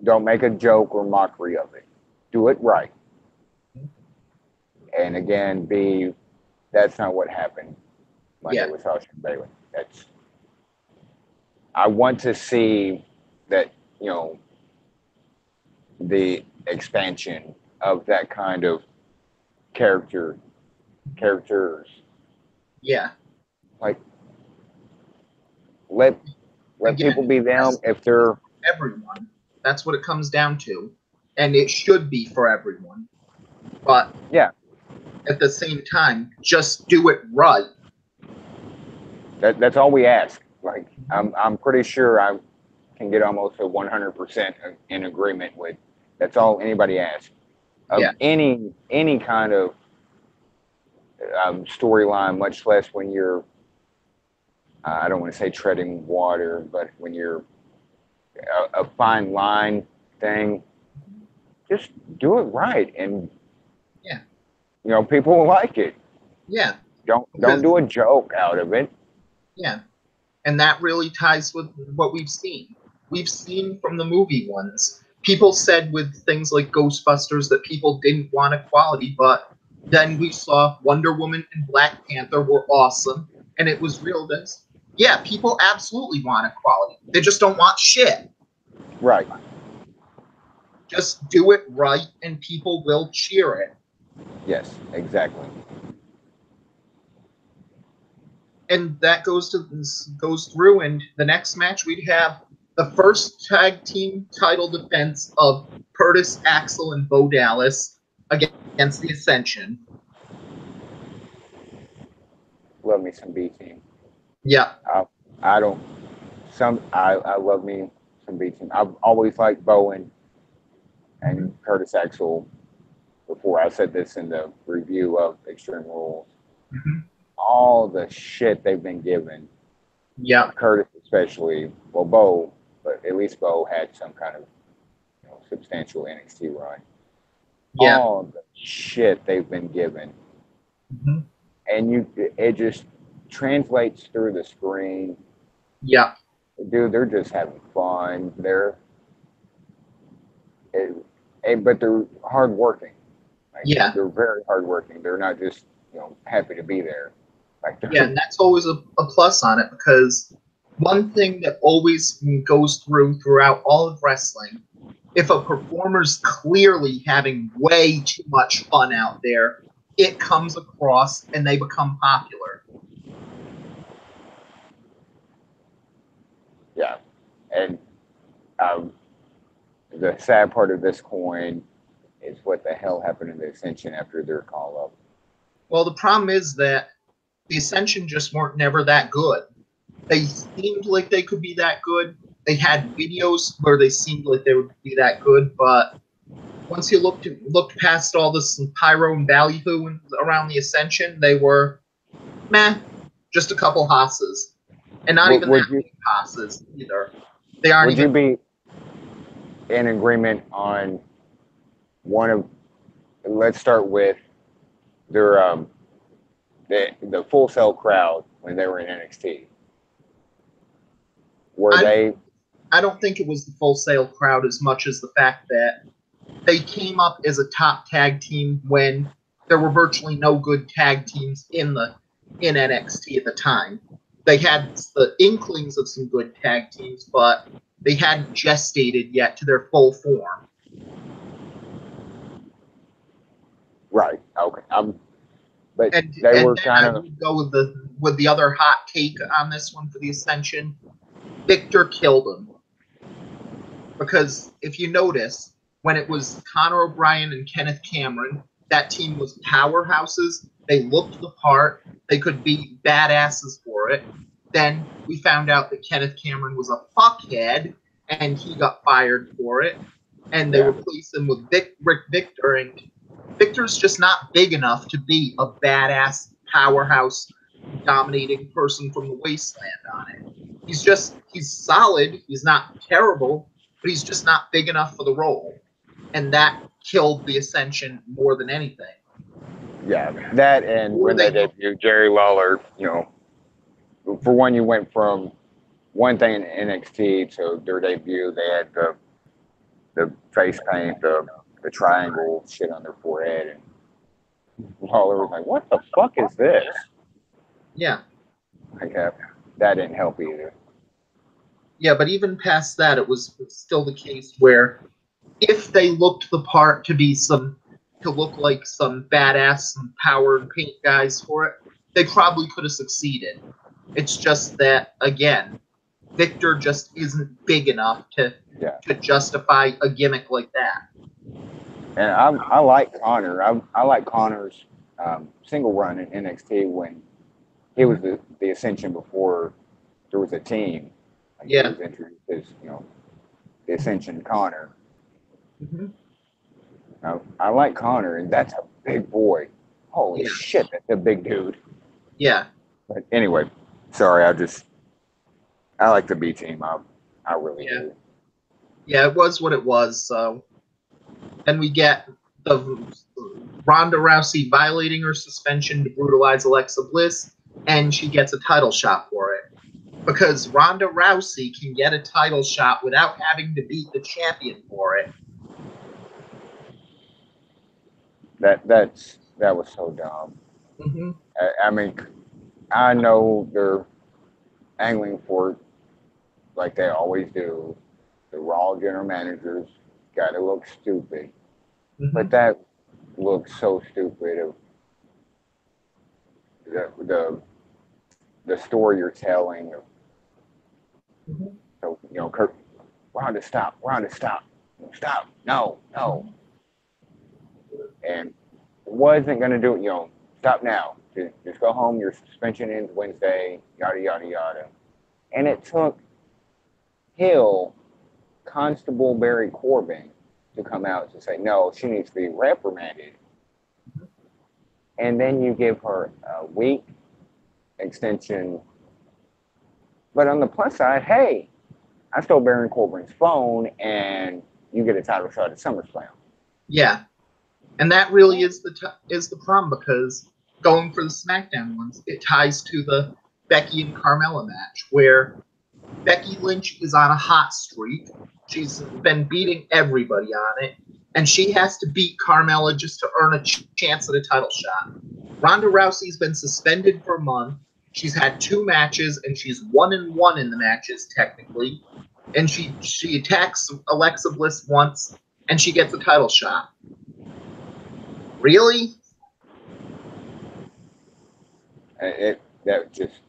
Don't make a joke or mockery of it. Do it right. And again, B, that's not what happened Monday with Sasha and Bailey. I want to see that, the expansion of that kind of characters. Yeah. Like let Again, people be them if they're everyone. That's what it comes down to. And it should be for everyone. But yeah. at the same time, just do it right. That's all we ask. Like I'm pretty sure I can get almost a 100% in agreement with. That's all anybody asks of any kind of storyline, much less when you're I don't want to say treading water, but when you're a fine line thing, just do it right, and people will like it. Yeah. Don't do a joke out of it. Yeah. And that really ties with what we've seen. We've seen from the movie ones. People said with things like Ghostbusters that people didn't want equality, but then we saw Wonder Woman and Black Panther were awesome, and it was real this. Yeah, people absolutely want equality. They just don't want shit. Right. Just do it right, and people will cheer it. Yes, exactly. And that goes through. And the next match, we'd have the first tag team title defense of Curtis Axel and Bo Dallas against the Ascension. Love me some B team. Yeah. I don't. I love me some B team. I've always liked Bowen and Curtis Axel. Before I said this in the review of Extreme Rules, all the shit they've been given. Yeah. Curtis especially. Well, Bo, but at least Bo had some kind of substantial NXT run. Yeah. All the shit they've been given, and it just translates through the screen. Yeah. Dude, they're just having fun. But they're hardworking. Yeah. They're very hardworking. They're not just happy to be there. Yeah, and that's always a plus on it, because one thing that always goes throughout all of wrestling, if a performer's clearly having way too much fun out there, it comes across and they become popular. Yeah, and the sad part of this coin is what the hell happened in the Ascension after their call up. Well, the problem is that the Ascension just weren't never that good. They seemed like they could be that good. They had videos where they seemed like they would be that good, but once you looked past all this pyro and ballyhoo around the Ascension, they were meh, just a couple hosses, and not even that many hosses either. They aren't even. Would you be in agreement on one of? Let's start with their the Full Sail crowd when they were in NXT. I don't think it was the Full Sail crowd as much as the fact that they came up as a top tag team when there were virtually no good tag teams in NXT at the time. They had the inklings of some good tag teams, but they hadn't gestated yet to their full form. Right. Okay. But and were kind of. I would go with the other hot take on this one for the Ascension. Victor killed him, because if you notice, when it was Conor O'Brien and Kenneth Cameron, that team was powerhouses. They looked the part. They could be badasses for it. Then we found out that Kenneth Cameron was a fuckhead, and he got fired for it. And they replaced him with Rick Victor, and Victor's just not big enough to be a badass powerhouse dominating person from the wasteland on it. He's solid. He's not terrible, but he's just not big enough for the role. And that killed the Ascension more than anything. Yeah, that, and when they debuted Jerry Lawler, for one, you went from one thing in NXT to their debut. They had the face paint, the triangle shit on their forehead, and Lawler was like, "What the fuck is this?" Yeah. That didn't help either. Yeah, but even past that, it was still the case where if they looked the part to look like some badass, some power and paint guys for it, they probably could have succeeded. It's just that, again, Victor just isn't big enough to justify a gimmick like that. And I like Connor. I like Connor's single run in NXT when he was the Ascension before there was a team. He was introduced as the Ascension Connor. I like Connor, and that's a big boy. Holy shit, that's a big dude. Yeah. But anyway, sorry, I like the B team. I really do. Yeah, it was what it was. So then we get the Ronda Rousey violating her suspension to brutalize Alexa Bliss, and she gets a title shot for it. Because Ronda Rousey can get a title shot without having to beat the champion for it. That was so dumb. Mm-hmm. I mean, I know they're angling for it like they always do. The Raw general managers God, it looks stupid. Mm-hmm. But that looks so stupid. Of the story you're telling. Mm-hmm. So Kurt, Rhonda, stop, stop, no, no, and wasn't gonna do it. Stop now. Just go home. Your suspension ends Wednesday. Yada yada yada. And it took Hill, Constable Barry Corbin, to come out to say no, she needs to be reprimanded. And then you give her a week extension. But on the plus side, hey, I stole Baron Corbin's phone, and you get a title shot at SummerSlam. Yeah, and that really is the problem, because going for the SmackDown ones, it ties to the Becky and Carmella match, where Becky Lynch is on a hot streak. She's been beating everybody on it, and she has to beat Carmella just to earn a chance at a title shot. Ronda Rousey's been suspended for a month. She's had 2 matches, and she's 1-1 in the matches, technically. And she attacks Alexa Bliss once, and she gets a title shot. Really? That just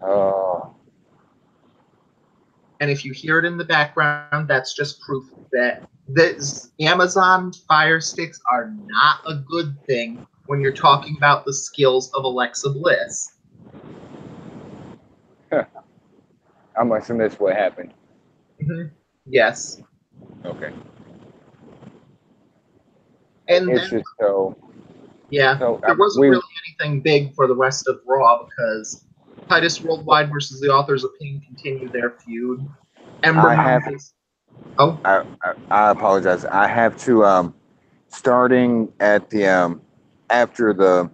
oh. And if you hear it in the background, that's just proof that this Amazon Fire Sticks are not a good thing when you're talking about the skills of Alexa Bliss. I must have missed what happened. Mm-hmm. Yes. Okay. And it's then, just so. Yeah, so, there wasn't really anything big for the rest of Raw, because Titus Worldwide versus the Authors of Pain continue their feud. Ember I apologize. I have to starting at the after the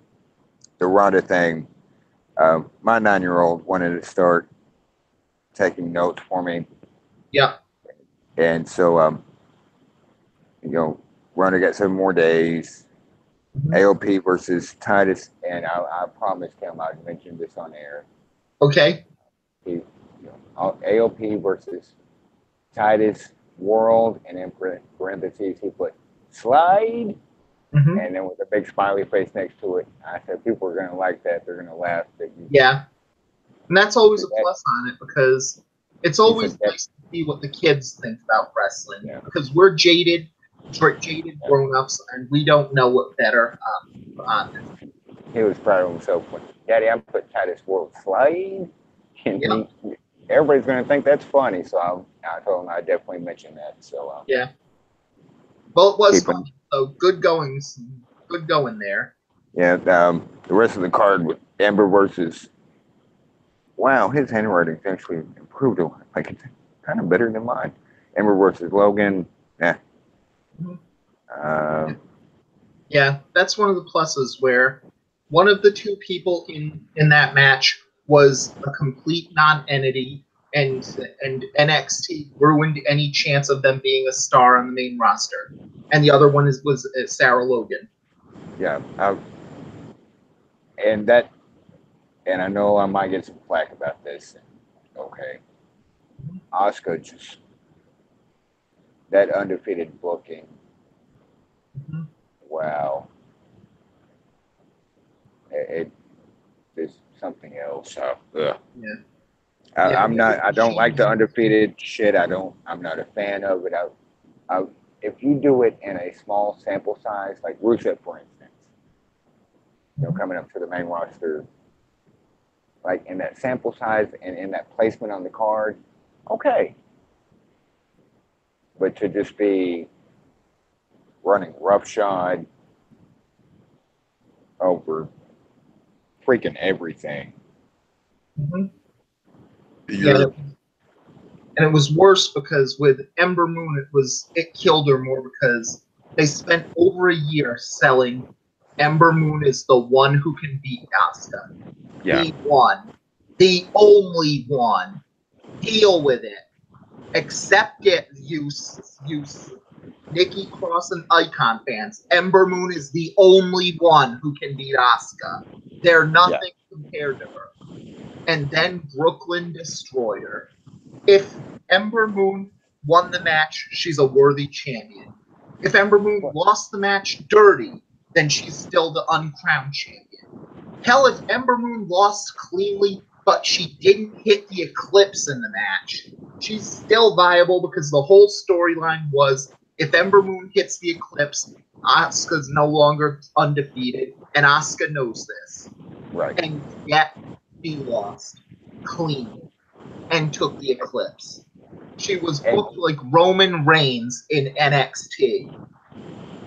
Ronda thing. My 9-year-old wanted to start taking notes for me. Yeah. And so Ronda got 7 more days. Mm-hmm. AOP versus Titus, and I promised him I'd mention this on air. Okay. AOP versus Titus World, and in parentheses he put slide, mm-hmm. and then with a big smiley face next to it. I said people are going to like that. They're going to laugh. Yeah. And that's always a plus on it, because it's always nice to see what the kids think about wrestling. Yeah. Because we're jaded grown-ups, and we don't know what better on this. He was proud of himself when, Daddy, I put Titus World slide. And everybody's going to think that's funny, so I told him I'd definitely mention that. So yeah. Well, it was funny. So good going there. Yeah, the rest of the card with Ember versus. Wow, his handwriting's actually improved a lot. Like, it's kind of better than mine. Ember versus Logan. Yeah. Mm-hmm. Yeah, that's one of the pluses, where one of the 2 people in that match was a complete non-entity, and NXT ruined any chance of them being a star on the main roster. And the other one was Sarah Logan. Yeah, and I know I might get some flack about this. Okay, Asuka just that undefeated booking. Mm-hmm. Wow, it is something else. Yeah. I'm not. I don't like the undefeated shit. I'm not a fan of it. If you do it in a small sample size, like Rusev, for instance, coming up to the main roster, like in that sample size and in that placement on the card, okay. But to just be running roughshod over freaking everything. Mm-hmm. Yeah. And it was worse because with Ember Moon, it killed her more, because they spent over a year selling Ember Moon is the one who can beat Asuka. Yeah. The one. The only one. Deal with it. Accept it, you Nikki Cross and Icon fans. Ember Moon is the only one who can beat Asuka. They're nothing compared to her. And then Brooklyn Destroyer. If Ember Moon won the match, she's a worthy champion. If Ember Moon lost the match dirty, then she's still the uncrowned champion. Hell, if Ember Moon lost cleanly, but she didn't hit the Eclipse in the match, she's still viable because the whole storyline was if Ember Moon hits the Eclipse, Asuka's no longer undefeated, and Asuka knows this. Right. And yet, she lost cleanly and took the Eclipse. She was booked like Roman Reigns in NXT.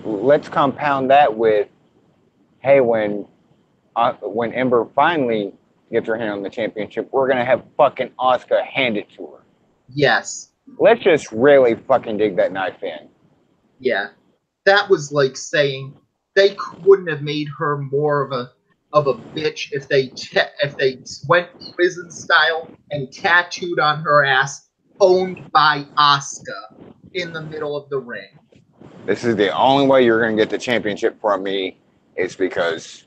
Let's compound that with, hey, when Ember finally gets her hand on the championship, we're going to have fucking Asuka hand it to her. Yes. Let's just really fucking dig that knife in. Yeah. That was like saying they wouldn't have made her more of a bitch if they went prison style and tattooed on her ass owned by Asuka in the middle of the ring. This is the only way you're going to get the championship from me is because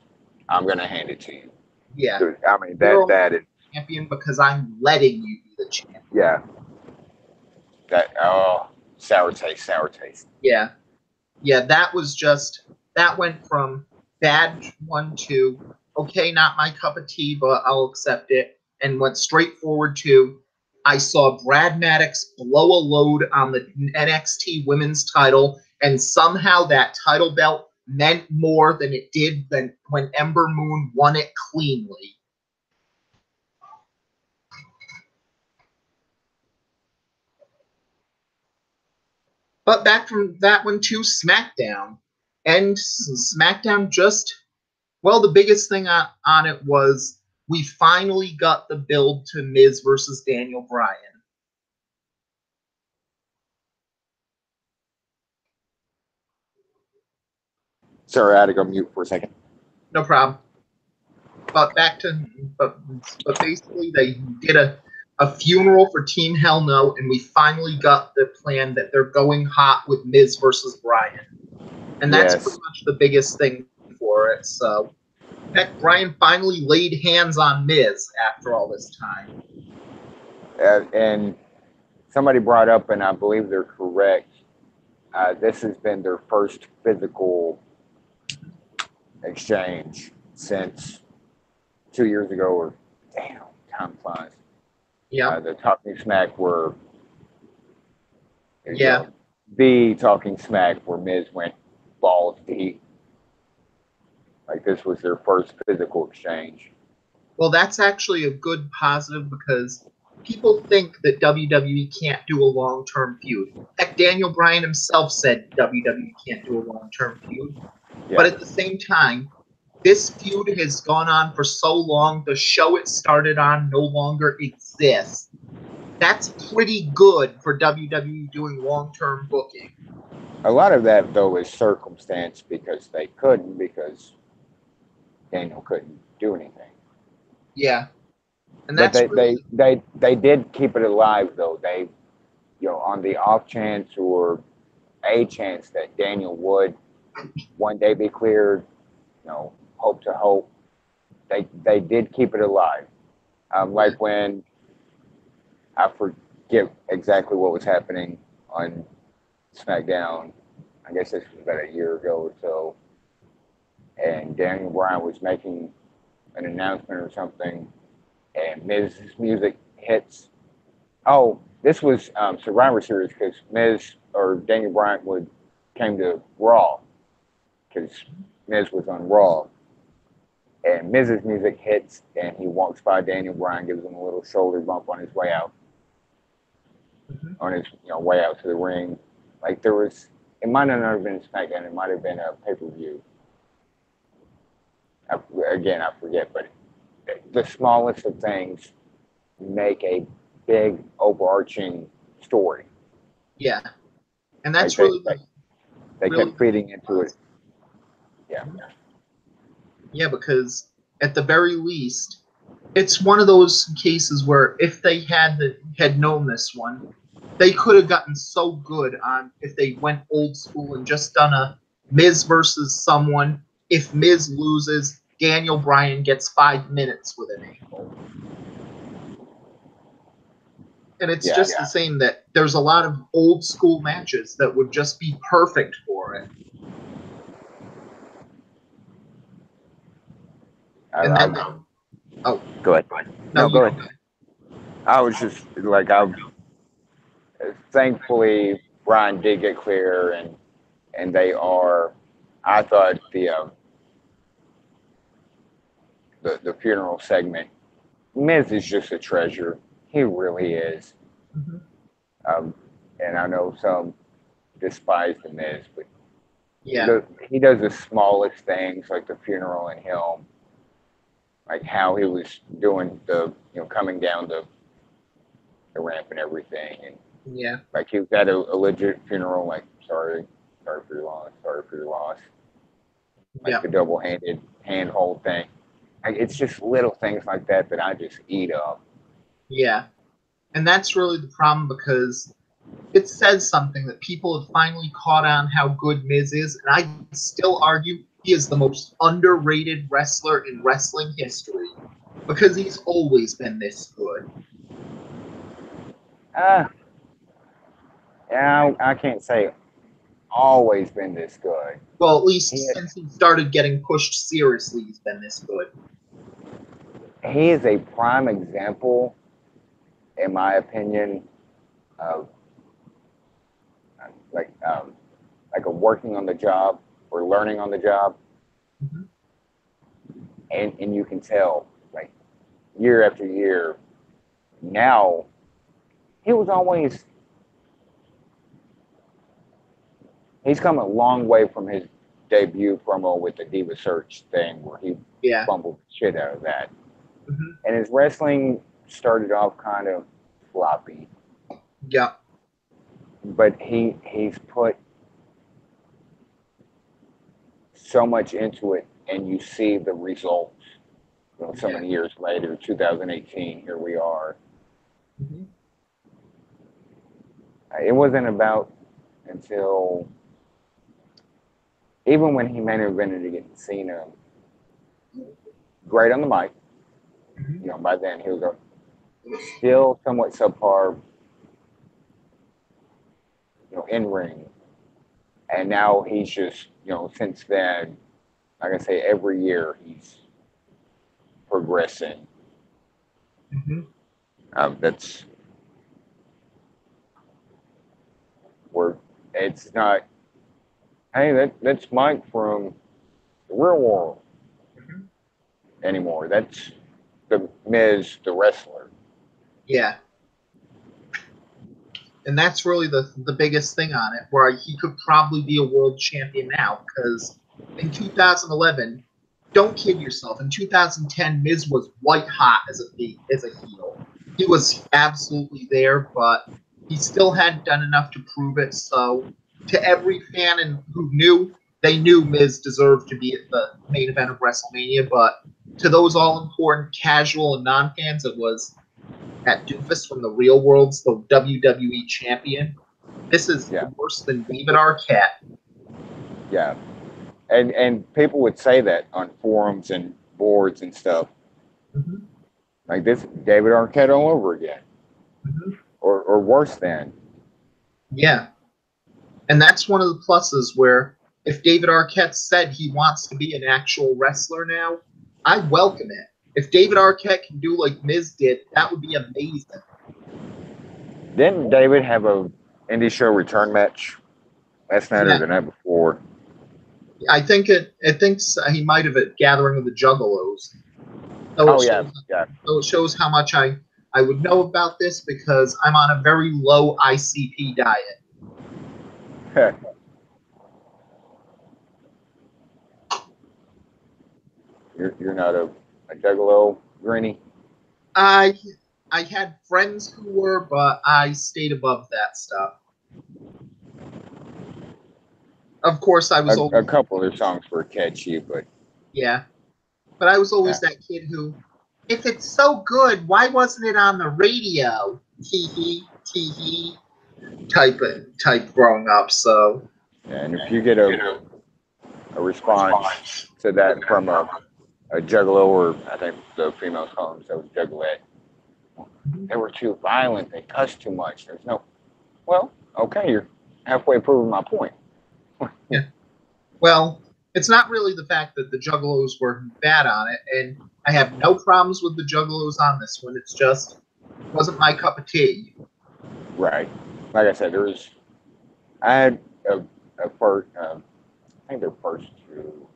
I'm going to hand it to you. Yeah. Dude, I mean, that is champion because I'm letting you be the champion. Yeah. Sour taste. Yeah. Yeah, that went from bad one to, okay, not my cup of tea, but I'll accept it, and went straight forward to, I saw Brad Maddox blow a load on the NXT women's title, and somehow that title belt meant more than it did when Ember Moon won it cleanly. But back from that one to SmackDown. And SmackDown the biggest thing on it was we finally got the build to Miz versus Daniel Bryan. Sorry, I had to go mute for a second. No problem. But basically they did a funeral for Team Hell No, and we finally got the plan that they're going hot with Miz versus Bryan. And that's pretty much the biggest thing for it. So, heck, Bryan finally laid hands on Miz after all this time. And somebody brought up, and I believe they're correct, this has been their first physical exchange since 2 years ago, or damn, time flies. Yeah. The Talking Smack were, the Talking Smack where Miz went balls deep. Like this was their first physical exchange. Well, that's actually a good positive because people think that WWE can't do a long-term feud. Heck, Daniel Bryan himself said WWE can't do a long-term feud. Yeah. But at the same time, this feud has gone on for so long, the show it started on no longer exists. That's pretty good for WWE doing long-term booking. A lot of that, though, is circumstance because because Daniel couldn't do anything. Yeah. And that's they did keep it alive, though. They, on the off chance or a chance that Daniel would one day be cleared, hope to hope, they did keep it alive. Like when, I forget exactly what was happening on SmackDown, I guess this was about a year ago or so, and Daniel Bryan was making an announcement or something, and Miz's music hits. Oh, this was Survivor Series because Daniel Bryan came to Raw because Miz was on Raw. And Miz's music hits, and he walks by Daniel Bryan, gives him a little shoulder bump on his way out. On his way out to the ring. Like it might not have been SmackDown, it might have been a pay-per-view. I forget, but the smallest of things make a big overarching story. Yeah. And that's they kept feeding into it. Yeah. Yeah, because at the very least, it's one of those cases where if they had known this one, they could have gotten so good on if they went old school and just done a Miz versus someone. If Miz loses, Daniel Bryan gets 5 minutes with an angle. And it's just the same that there's a lot of old school matches that would just be perfect for it. And then, go ahead. No, go ahead. I was just like, thankfully Brian did get clear, and they are. I thought the funeral segment, Miz is just a treasure. He really is. Mm-hmm. And I know some despise the Miz, but yeah, he does the smallest things, like the funeral and him, like how he was doing the coming down the ramp and everything, and like he was at a legit funeral, like sorry for your loss, like the double-handed handhold thing. Like, it's just little things like that I just eat up. Yeah, and that's really the problem, because it says something that people have finally caught on how good Miz is, and I still argue he is the most underrated wrestler in wrestling history, because he's always been this good. Yeah, I can't say always been this good. Well, at least since he started getting pushed seriously, he's been this good. He is a prime example, in my opinion, of like a working on the job or learning on the job. Mm-hmm. And you can tell, like, year after year, now he's come a long way from his debut promo with the Diva Search thing, where he fumbled the shit out of that. Mm-hmm. And his wrestling started off kind of floppy. Yeah. But he's put so much into it, and you see the results. So many years later, 2018, here we are. Mm-hmm. It wasn't about until, even when he main evented against Cena, great on the mic. Mm-hmm. By then he was still somewhat subpar, in ring. And now he's just, since then, like I say, every year he's progressing. Mm-hmm. That's where it's not, hey, that's Mike from the real world anymore. That's the Miz, the wrestler. Yeah. And that's really the biggest thing on it, where he could probably be a world champion now, because in 2011, don't kid yourself, in 2010, Miz was white hot as a heel. He was absolutely there, but he still hadn't done enough to prove it. So to every fan who knew, they knew Miz deserved to be at the main event of WrestleMania, but to those all-important casual and non-fans, it was at Doofus from the Real World's the WWE champion. This is worse than David Arquette. Yeah. And people would say that on forums and boards and stuff. Mm-hmm. Like, this David Arquette all over again. Mm-hmm. Or worse than. Yeah. And that's one of the pluses, where if David Arquette said he wants to be an actual wrestler now, I welcome it. If David Arquette can do like Miz did, that would be amazing. Didn't David have a indie show return match last night or the night before? I think he might have at Gathering of the Juggalos. So it shows how much I would know about this, because I'm on a very low ICP diet. You're not a Juggalo, Granny? I had friends who were, but I stayed above that stuff. Of course, I was a couple of their songs were catchy, but but I was always that kid who, if it's so good, why wasn't it on the radio? Tee hee type growing up. So and if you get a response to that from a Juggalo, or I think the females call themselves Juggalette, they were too violent. They cussed too much. There's no. Well, okay, you're halfway proving my point. Yeah. Well, it's not really the fact that the Juggalos were bad on it, and I have no problems with the Juggalos on this one. It's just wasn't my cup of tea. Right. Like I said, there was. I had a first. I think their first two.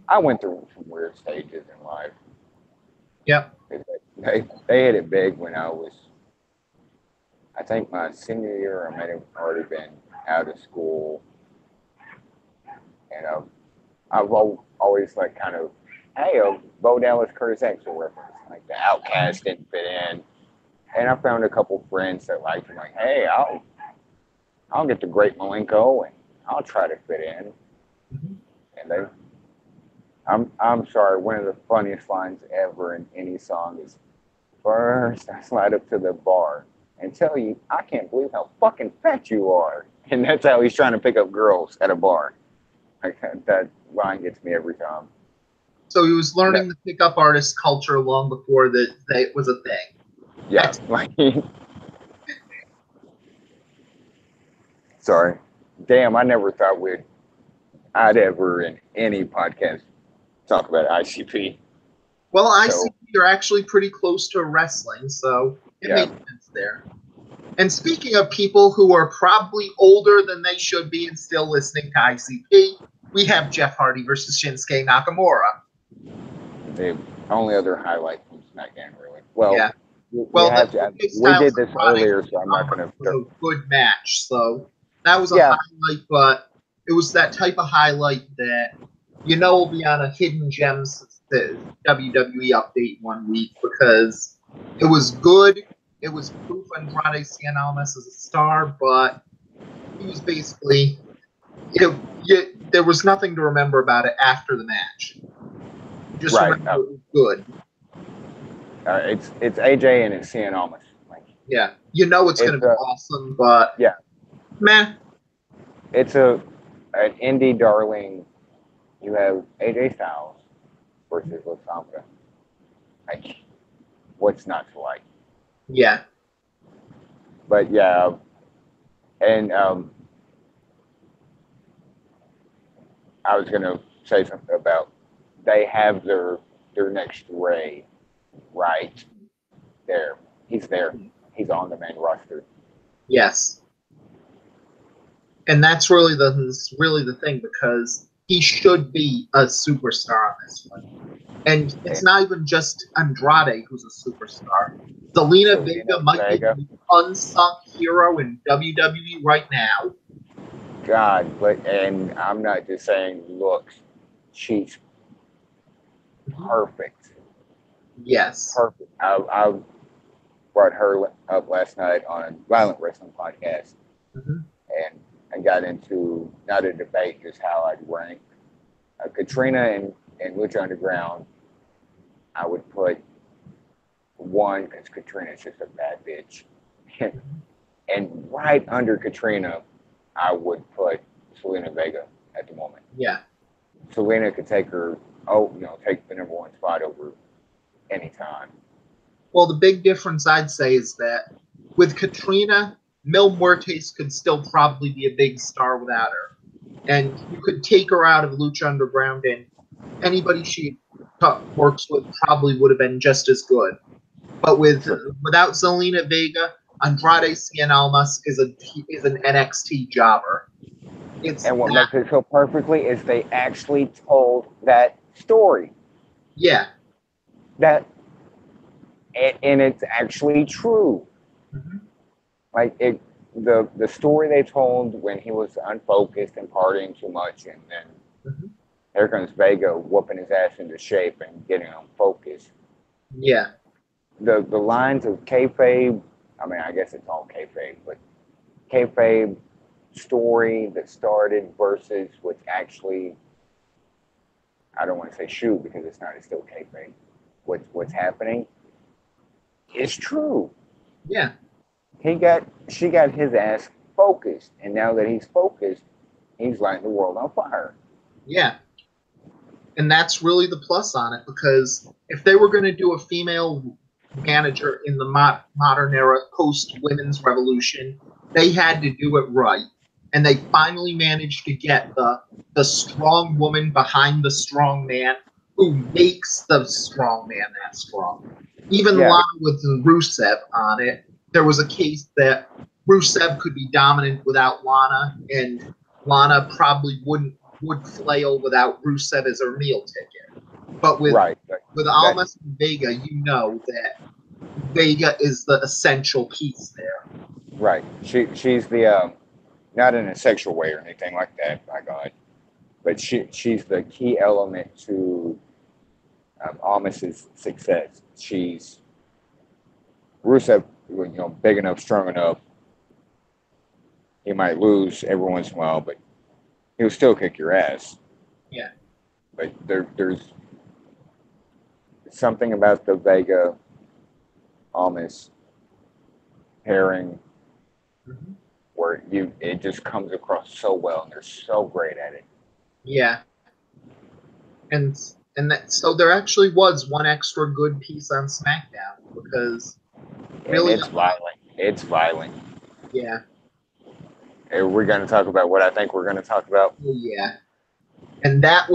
I went through some weird stages in life. Yep. They hit it big when I was. I think my senior year, I might have already been out of school, and I've always like kind of, hey, Bo Dallas Curtis Axel reference. Like the Outcast didn't fit in, and I found a couple friends that liked him. Like, hey, I'll get the Great Malenko and I'll try to fit in. And I'm sorry. One of the funniest lines ever in any song is, "First I slide up to the bar and tell you I can't believe how fucking fat you are," and that's how he's trying to pick up girls at a bar. Like that line gets me every time. So he was learning the pickup artist culture long before that it was a thing. Yeah, like sorry, damn, I never thought I'd ever in any podcast talk about ICP. Well, ICP are actually pretty close to wrestling, so it makes sense there. And speaking of people who are probably older than they should be and still listening to ICP, we have Jeff Hardy versus Shinsuke Nakamura. The only other highlight from SmackDown, really. Well, yeah. We did this earlier, so I'm not going to. It was a good match, so that was a highlight, but it was that type of highlight that will be on a Hidden Gems WWE update one week because it was good. It was proof Andrade Cien Almas as a star, but he was basically there was nothing to remember about it after the match. Just remember it was good. It's AJ and it's Cien Almas. Yeah, it's going to be awesome, but meh. It's an indie darling. You have AJ Styles versus Lasamba. Like, what's not to like? Yeah. But yeah, and I was gonna say something about they have their next Ray right there. He's there. He's on the main roster. Yes. And that's really the thing because he should be a superstar on this one. And it's not even just Andrade who's a superstar. Zelina Vega might be the unsung hero in WWE right now. God, and I'm not just saying looks. She's perfect. Yes. Perfect. I brought her up last night on a Violent Wrestling podcast. And I got into not a debate, just how I'd rank Katrina and Lucha Underground. I would put one because Katrina's just a bad bitch, and right under Katrina, I would put Zelina Vega at the moment. Yeah, Zelina could take her, take the number one spot over any time. Well, the big difference I'd say is that with Katrina, Mil Muertes could still probably be a big star without her. And you could take her out of Lucha Underground and anybody she works with probably would have been just as good. But without Zelina Vega, Andrade Cien Almas is an NXT jobber. And what makes it so perfectly is they actually told that story. Yeah. And it's actually true. Mm-hmm. Like the story they told when he was unfocused and partying too much, and then here comes Vega whooping his ass into shape and getting him focused. Yeah. The lines of kayfabe, I mean, I guess it's all kayfabe, but kayfabe story that started versus what's actually, I don't want to say shoot because it's not, it's still kayfabe. What's happening is true. Yeah. She got his ass focused, and now that he's focused, he's lighting the world on fire. Yeah. And that's really the plus on it, because if they were going to do a female manager in the modern era post women's revolution. They had to do it right, and they finally managed to get the strong woman behind the strong man who makes the strong man that strong. Even Yeah, Lana with Rusev on it, there was a case that Rusev could be dominant without Lana, and Lana probably would flail without Rusev as her meal ticket. But right. with That Almas and Vega, you know that Vega is the essential piece there. right. She's the not in a sexual way or anything like that. My God, but she's the key element to Almas's success. She's Rusev, big enough, strong enough. He might lose every once in a while, but he'll still kick your ass. Yeah. But there's something about the Vega Almas pairing Mm-hmm. where it just comes across so well, and they're so great at it. Yeah. And that so there actually was one extra good piece on SmackDown because And really, it's violent. It's violent. yeah, And we're going to talk about what I think we're going to talk about. oh yeah, and that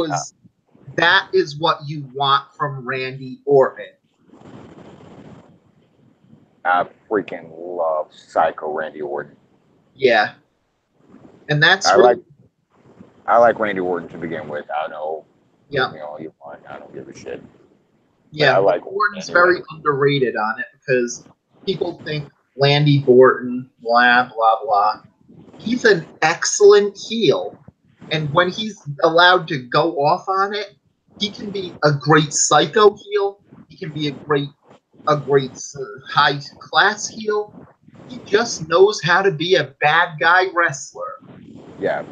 is what you want from Randy Orton. I freaking love Psycho Randy Orton. Yeah, and that's I really like I like Randy Orton to begin with. I know yeah, you want. I don't give a shit. But I yeah. But like Orton's Randy very Orton. underrated on it because people think Landy Orton, blah blah blah. He's an excellent heel, and when he's allowed to go off on it, he can be a great psycho heel. He can be a great high class heel. He just knows how to be a bad guy wrestler. Yeah,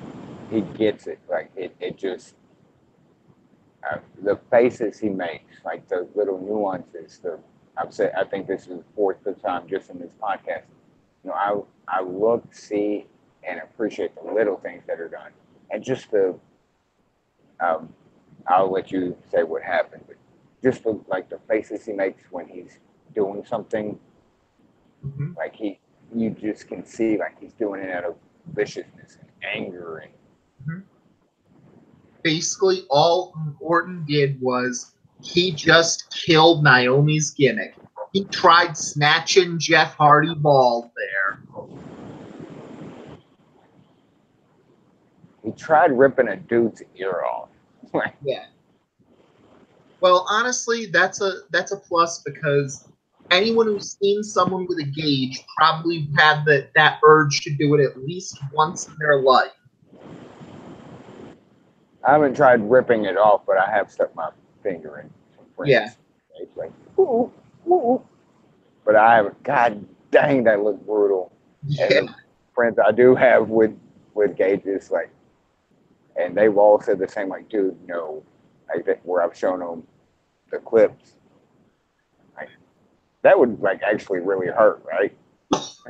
he gets it. Like it just the faces he makes, like the little nuances. I think this is the fourth time just in this podcast. I look, see, and appreciate the little things that are done, and just um, I'll let you say what happened, but just the faces he makes when he's doing something, Mm-hmm. like you just can see like he's doing it out of viciousness and anger and Mm-hmm. Basically, all Orton did was he just killed Naomi's gimmick. He tried snatching Jeff Hardy bald there. he tried ripping a dude's ear off. Like, Yeah. Well, honestly, that's a plus because anyone who's seen someone with a gauge probably had that urge to do it at least once in their life. I haven't tried ripping it off, but I have stuck my finger in some Yeah. friends. It's like, ooh, ooh. But I haven't. God dang, that looked brutal. And Yeah. the friends I do have with gauges, like, and they've all said the same. Like, dude, no, like that, where I've shown them the clips, like that would like actually really hurt, right?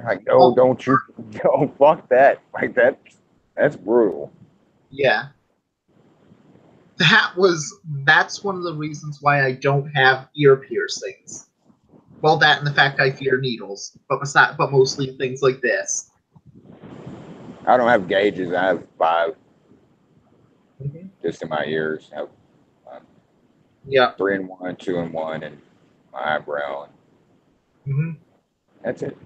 Like, no, Well, don't you, don't fuck that. Like that's brutal. yeah. That's one of the reasons why I don't have ear piercings. Well, that and the fact I fear needles, but mostly things like this. I don't have gauges. I have five Mm-hmm. just in my ears. I have um, Yeah. 3 in 1, 2 in 1, and my eyebrow. And Mm-hmm. that's it.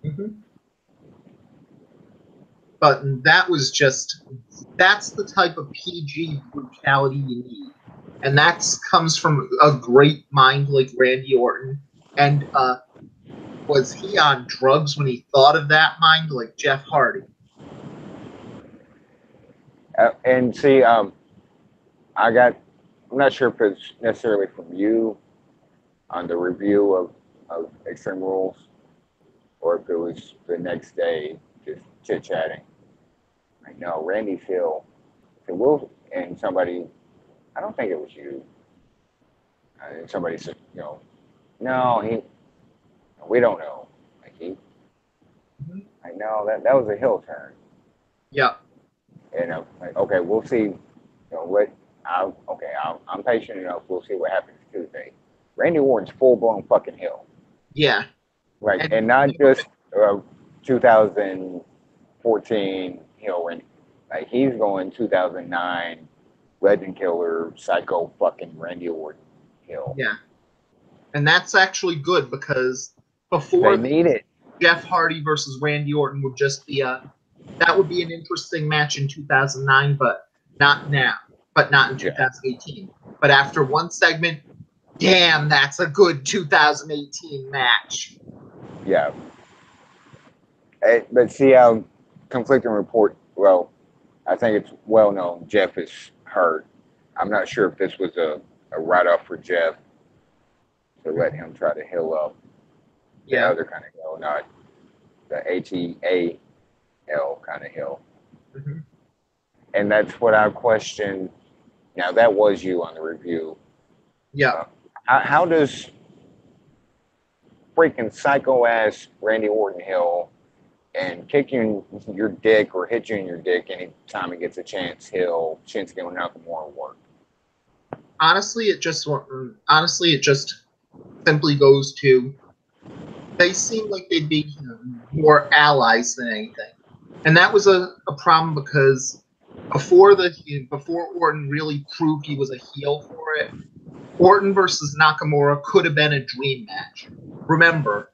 Mm-hmm. But that's the type of PG brutality you need, and that comes from a great mind like Randy Orton. And was he on drugs when he thought of that mind, like Jeff Hardy? And see, I got. I'm not sure if it's necessarily from you on the review of Extreme Rules, or if it was the next day just chit chatting. I know Randy Phil Will, and somebody. I don't think it was you. And somebody said, no, we don't know. Like Mm-hmm. I know that was a hill turn. Yeah. And I'm like, okay, we'll see. What I'm patient enough. We'll see what happens Tuesday. Randy Orton's full blown fucking heel. Yeah. Like, and not just 2014 heel, and like he's going 2009 Legend Killer Psycho fucking Randy Orton heel. Yeah. And that's actually good because They need it. Jeff Hardy versus Randy Orton would just be that would be an interesting match in 2009, but not now, but not in 2018. But after one segment, damn, that's a good 2018 match. Yeah. But see how conflicting report. Well, I think it's well known Jeff is hurt. I'm not sure if this was a write off for Jeff to let him try to heal up the other kind of hill, not the HEAL kind of hill. Mm-hmm. And that's what I questioned. Now, that was you on the review. Yeah. How does freaking psycho ass Randy Orton hill and kick you in your dick or hit you in your dick anytime he gets a chance, he'll Shinsuke Nakamura work? Honestly, it just simply goes to they seem like they'd be more allies than anything, and that was a problem because before Orton really proved he was a heel for it, Orton versus Nakamura could have been a dream match. Remember,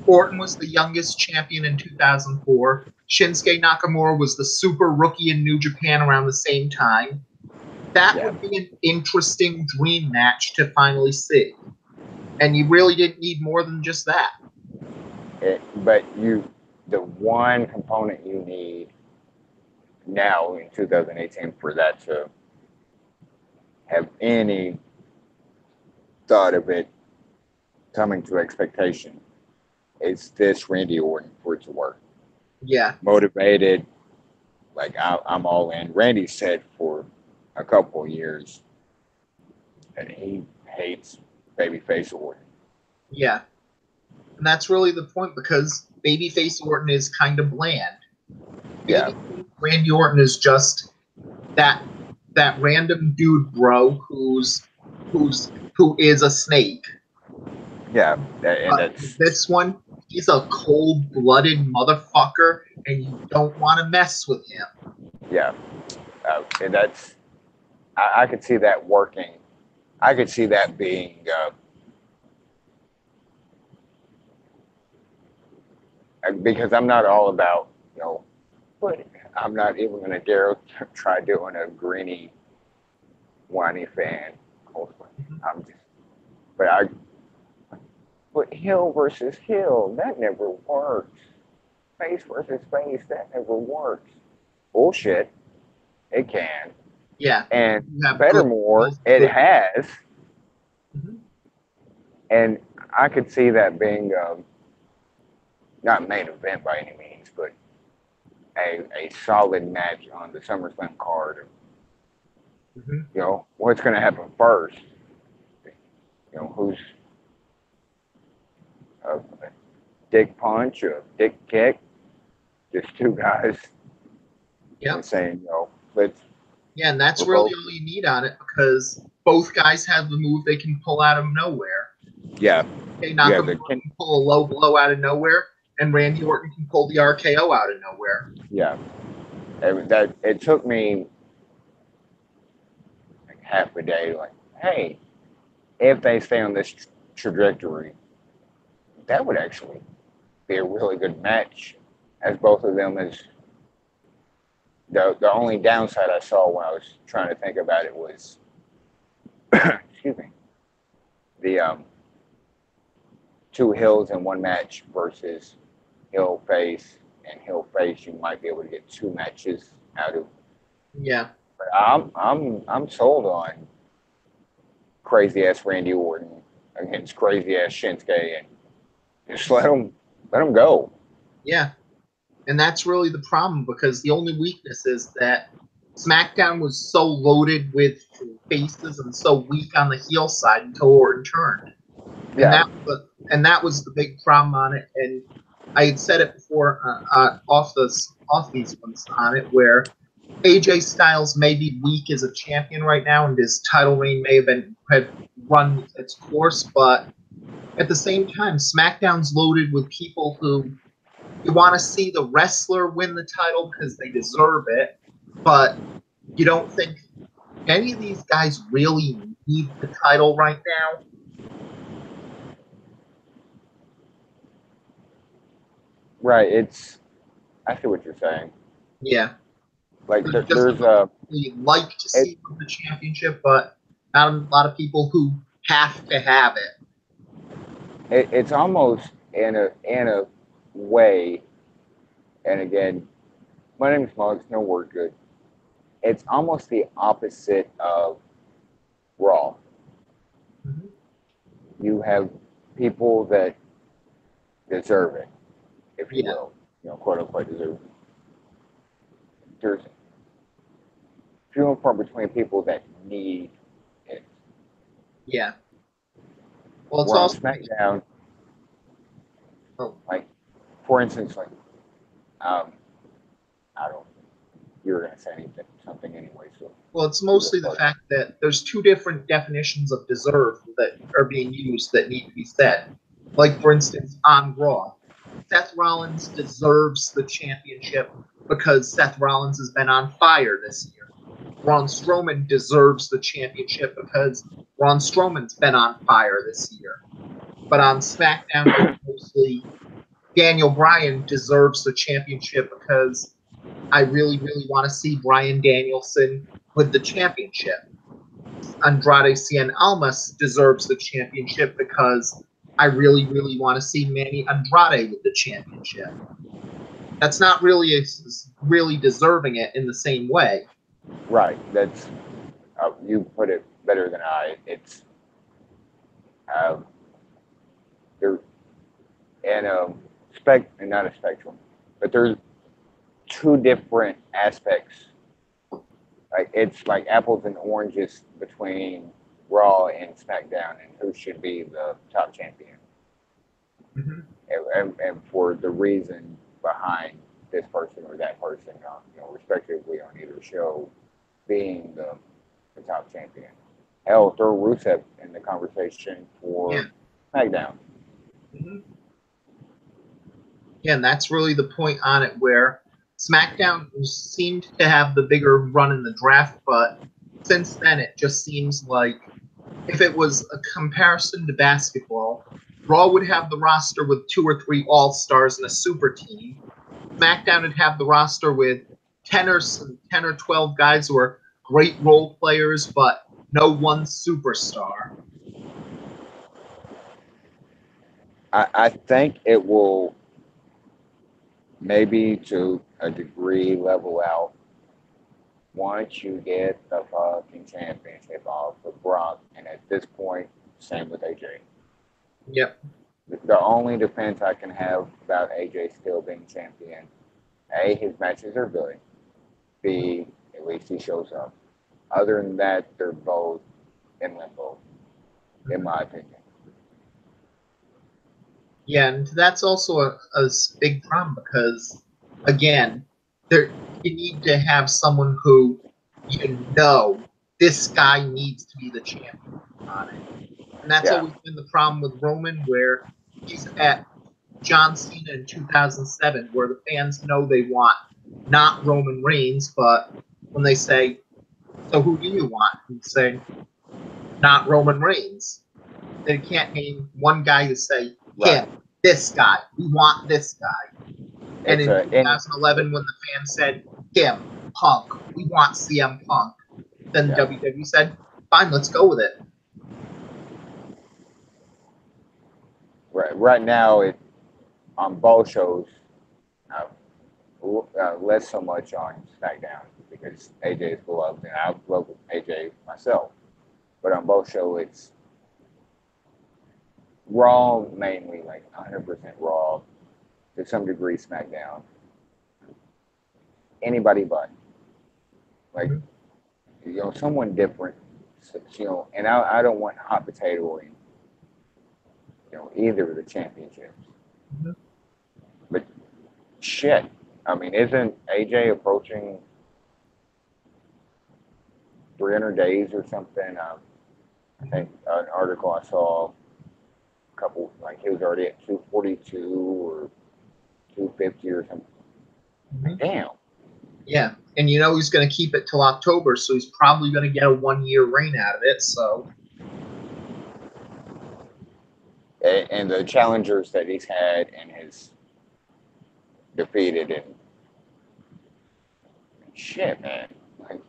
Orton was the youngest champion in 2004. Shinsuke Nakamura was the super rookie in New Japan around the same time. That would be an interesting dream match to finally see. And you really didn't need more than just that. But the one component you need now in 2018 for that to have any thought of it coming to expectation is this Randy Orton for it to work. Yeah. Motivated, like I'm all in. Randy said for a couple of years that he hates babyface Orton. Yeah. And that's really the point because babyface Orton is kind of bland. Randy Orton is just that random dude bro who is a snake. Yeah, and that's this one. He's a cold-blooded motherfucker, and you don't want to mess with him. Yeah, and that's I could see that working. I could see that being because I'm not all about but I'm not even going to dare try doing a greeny, whiny fan. I'm just, but heel versus heel, that never works. Face versus face, that never works. Bullshit. It can. Yeah. And furthermore, it has. Mm-hmm. And I could see that being not main event by any means, but a solid match on the SummerSlam card. Mm-hmm. What's going to happen first? Who's a dick punch, a dick kick? Just two guys. Yeah. Saying, let's. Yeah, and that's really all you need on it because both guys have the move they can pull out of nowhere. Yeah. Nakamura can pull a low blow out of nowhere, and Randy Orton can pull the RKO out of nowhere. Yeah. It took me like half a day. Like, hey, if they stay on this trajectory, that would actually be a really good match, as both of them is. The only downside I saw when I was trying to think about it was, excuse me, the two hills in one match versus heel face and heel face. You might be able to get two matches out of. Yeah. But I'm sold on crazy ass Randy Orton against crazy ass Shinsuke, and just let them go. Yeah. And that's really the problem because the only weakness is that SmackDown was so loaded with faces and so weak on the heel side until Orton turned. And that was the big problem on it. And I had said it before off these ones on it, where AJ Styles may be weak as a champion right now, and his title reign may have run its course, but at the same time, SmackDown's loaded with people who you want to see the wrestler win the title because they deserve it, but you don't think any of these guys really need the title right now. Right. I see what you're saying. Yeah. Like There's just there's a you'd like to see the championship, but not a lot of people who have to have it. it's almost in a way, and again, my name is Muggs, no word good. It's almost the opposite of Raw. Mm-hmm. You have people that deserve it, if you will, quote unquote deserve it. There's few and far between people that need it. Yeah. Well, it's We're on also SmackDown, oh, like for instance, like I don't. You were gonna say anything, something anyway, so. well, it's mostly the fact that there's two different definitions of deserve that are being used that need to be said. Like, for instance, on Raw, Seth Rollins deserves the championship because Seth Rollins has been on fire this year. Braun Strowman deserves the championship because Braun Strowman's been on fire this year. But on SmackDown, it's mostly Daniel Bryan deserves the championship because I really, really want to see Bryan Danielson with the championship. Andrade Cien Almas deserves the championship because I really, really want to see Manny Andrade with the championship. That's not really deserving it in the same way. Right. That's you put it better than I. It's there and not a spectrum, but there's two different aspects. Like it's like apples and oranges between Raw and SmackDown, and who should be the top champion, Mm-hmm. and for the reason behind this person or that person, respectively on either show, being the top champion. Hell, throw Rusev in the conversation Yeah. for SmackDown. Mm-hmm. Yeah, and that's really the point on it where SmackDown seemed to have the bigger run in the draft, but since then it just seems like if it was a comparison to basketball, Raw would have the roster with 2 or 3 all-stars and a super team. SmackDown would have the roster with 10 or 12 guys who are great role players, but no one superstar. I think it will maybe to a degree level out once you get the fucking championship off of Brock, and at this point, same with AJ. Yep. The only defense I can have about AJ still being champion, A, his matches are good. B, at least he shows up. Other than that, they're both in limbo, in my opinion. Yeah, and that's also a big problem because, again, you need to have someone who this guy needs to be the champion on it. And that's always been the problem with Roman, where he's at John Cena in 2007, where the fans know they want not Roman Reigns, but when they say, so who do you want? And say, not Roman Reigns. They can't name one guy to say, him, this guy. We want this guy. And in 2011, when the fans said, him, Punk, we want CM Punk, then WWE said, fine, let's go with it. Right now, on both shows, less so much on SmackDown because AJ is beloved and I love AJ myself. But on both shows, it's Raw mainly, like 100% Raw, to some degree SmackDown. Anybody but. Like, someone different, and I don't want hot potato in, either of the championships. Mm-hmm. But shit, I mean, isn't AJ approaching 300 days or something. I think an article I saw a couple, like he was already at 242 or 250 or something. Mhm. Damn. Yeah, and you know he's going to keep it till October, so he's probably going to get a 1-year reign out of it. So And the challengers that he's had and has defeated and shit, man. Like,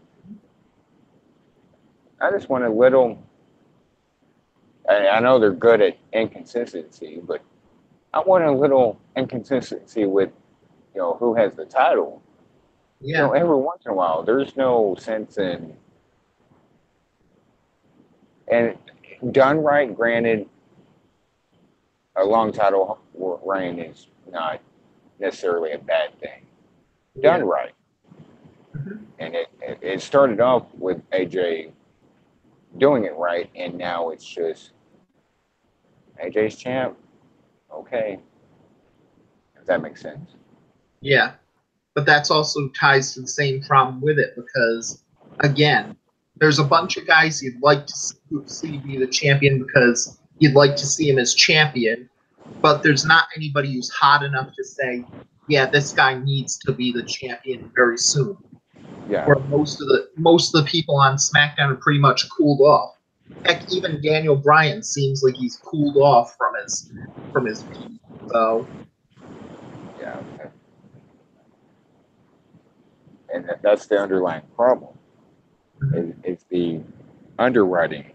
I just want a little. I know they're good at inconsistency, but I want a little inconsistency with, who has the title. yeah, Every once in a while, there's no sense in. And done right, granted, a long title reign is not necessarily a bad thing. Done yeah. right. Mhm. And it started off with AJ doing it right, and now it's just AJ's champ. Okay, if that makes sense. Yeah, but that's also ties to the same problem with it because, again, there's a bunch of guys you'd like to see be the champion because you'd like to see him as champion, but there's not anybody who's hot enough to say, yeah, this guy needs to be the champion very soon. Yeah, Where most of the people on SmackDown are pretty much cooled off. Heck, even Daniel Bryan seems like he's cooled off from his peak. So yeah, and that's the underlying problem. It's the underwriting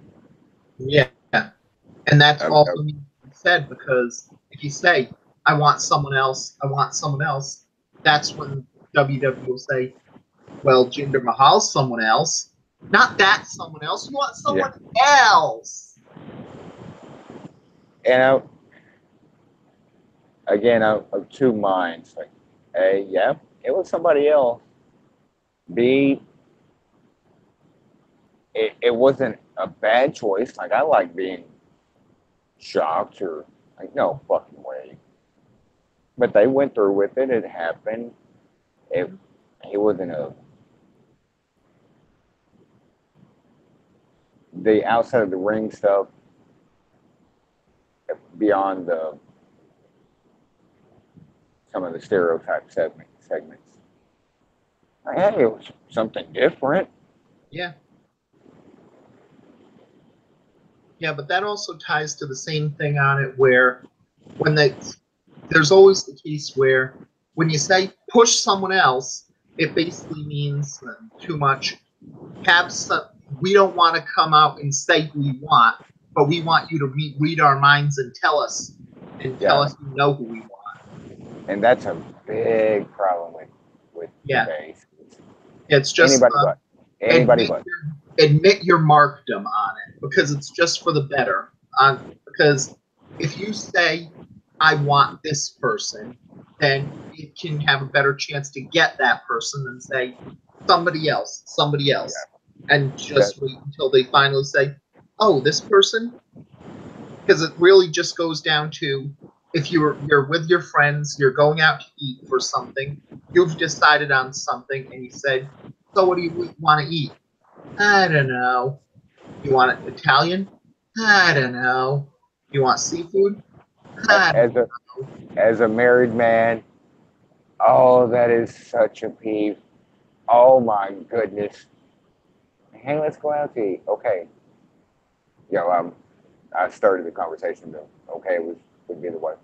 yeah, and that's of also needs to be said because if you say I want someone else, that's when WWE will say, well, Jinder Mahal's someone else, not that someone else. You want yeah. someone else. And again, of two minds. Like, A, yeah, it was somebody else. B, it wasn't a bad choice. Like, I like being shocked or like, no fucking way. But they went through with it. It happened. It wasn't the outside of the ring stuff beyond some of the stereotype segments. Like, hey, it was something different. Yeah. Yeah, but that also ties to the same thing on it where when there's always the case where when you say push someone else, it basically means too much. Have some, we don't want to come out and say who we want, but we want you to read our minds and tell Yeah, us you know who we want. and that's a big problem with the Yeah, base. it's just Anybody but anybody admit but. admit your markdom on it because it's just for the better. Because if you say I want this person, then it can have a better chance to get that person than say somebody else, and That, just wait until they finally say, "Oh, this person." Because it really just goes down to if you're with your friends, you're going out to eat for something, you've decided on something, and you said, "So what do you want to eat?" I don't know. You want it Italian? I don't know. You want seafood? I don't as a know. as a married man, oh, that is such a peeve. Oh my goodness. Hey, let's go out to eat. Okay. I started the conversation though. Okay, would be the wife.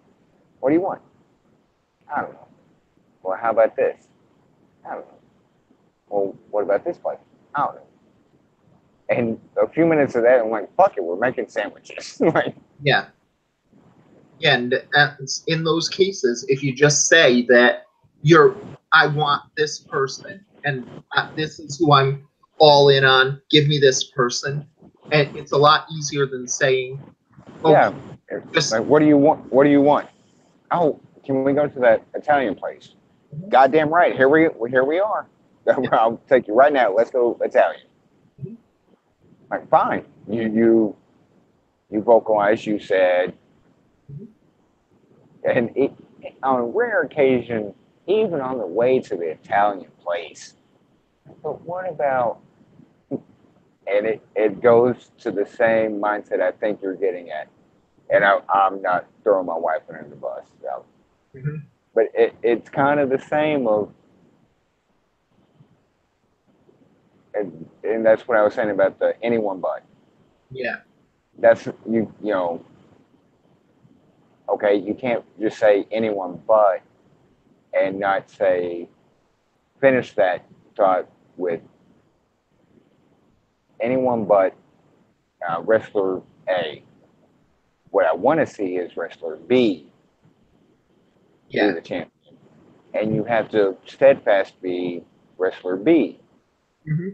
What do you want? I don't know. Well, how about this? I don't know. Well, what about this place? I don't know. And a few minutes of that, I'm like, fuck it, we're making sandwiches. Like, Yeah. Yeah, and in those cases, if you just say that I want this person, and this is who I'm all in on, give me this person, and it's a lot easier than saying, yeah. okay, just Like, what do you want? What do you want? Oh, can we go to that Italian place? Goddamn right. Here we are. I'll take you right now. Let's go Italian. Like, fine. You vocalize. You said, and on a rare occasion, even on the way to the Italian place. But what about and it goes to the same mindset I think you're getting at. And I'm not throwing my wife under the bus, so. Mm-hmm. But it's kind of the same of, and that's what I was saying about the anyone but. Yeah. That's you know, okay, you can't just say anyone but and not say finish that thought with anyone but wrestler A. What I want to see is wrestler B be Yeah. the champion, and you have to steadfast be wrestler B. Mm-hmm.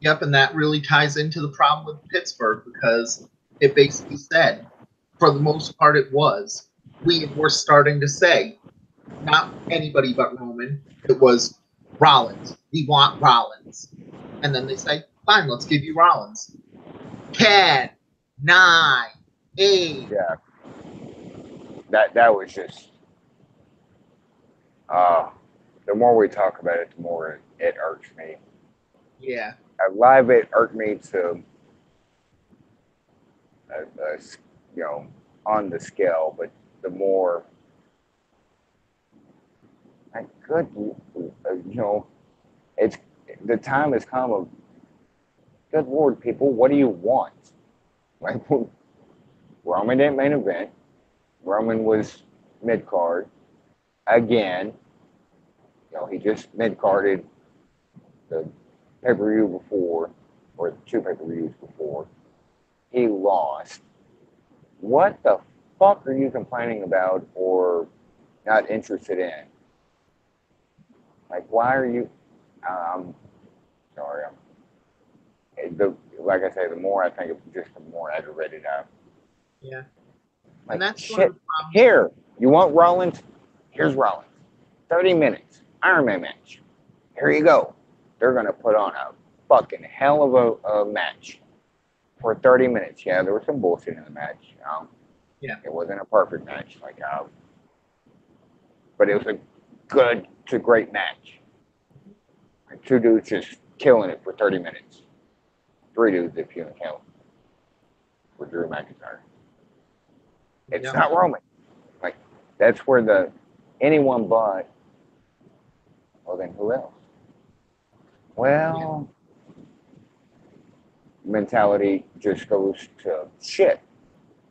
Yep, and that really ties into the problem with Pittsburgh because it basically said, for the most part, it was. We were starting to say, not anybody but Roman. It was Rollins. We want Rollins. And then they say, fine, let's give you Rollins. 10, 9, 8. Yeah, that was just. Uh, the more we talk about it, the more it irks me. Yeah. Live it irked me to, uh, you know, on the scale, but the more, like, good, you know, it's the time has come of, good lord, people, what do you want? Like, Roman didn't main event. Roman was mid card again. You know, he just mid carded the pay per view before, or the two pay per views before. He lost. What the fuck are you complaining about or not interested in? Like, why are you? Um, sorry. Like I say, the more I think of it, just the more aggravated I'm. Yeah. And Like, that's one of shit. the problems. Here, you want Rollins? Here's Rollins. 30 minutes. Iron Man match. Here you go. They're going to put on a fucking hell of a match for 30 minutes. Yeah, there was some bullshit in the match. Yeah. It wasn't a perfect match. Like, but it was a good to great match. Like, two dudes just killing it for 30 minutes. Three dudes, if you count, for Drew McIntyre. It's Yep. not Roman. Like, that's where the anyone but, well, then who else? Well, mentality just goes to shit.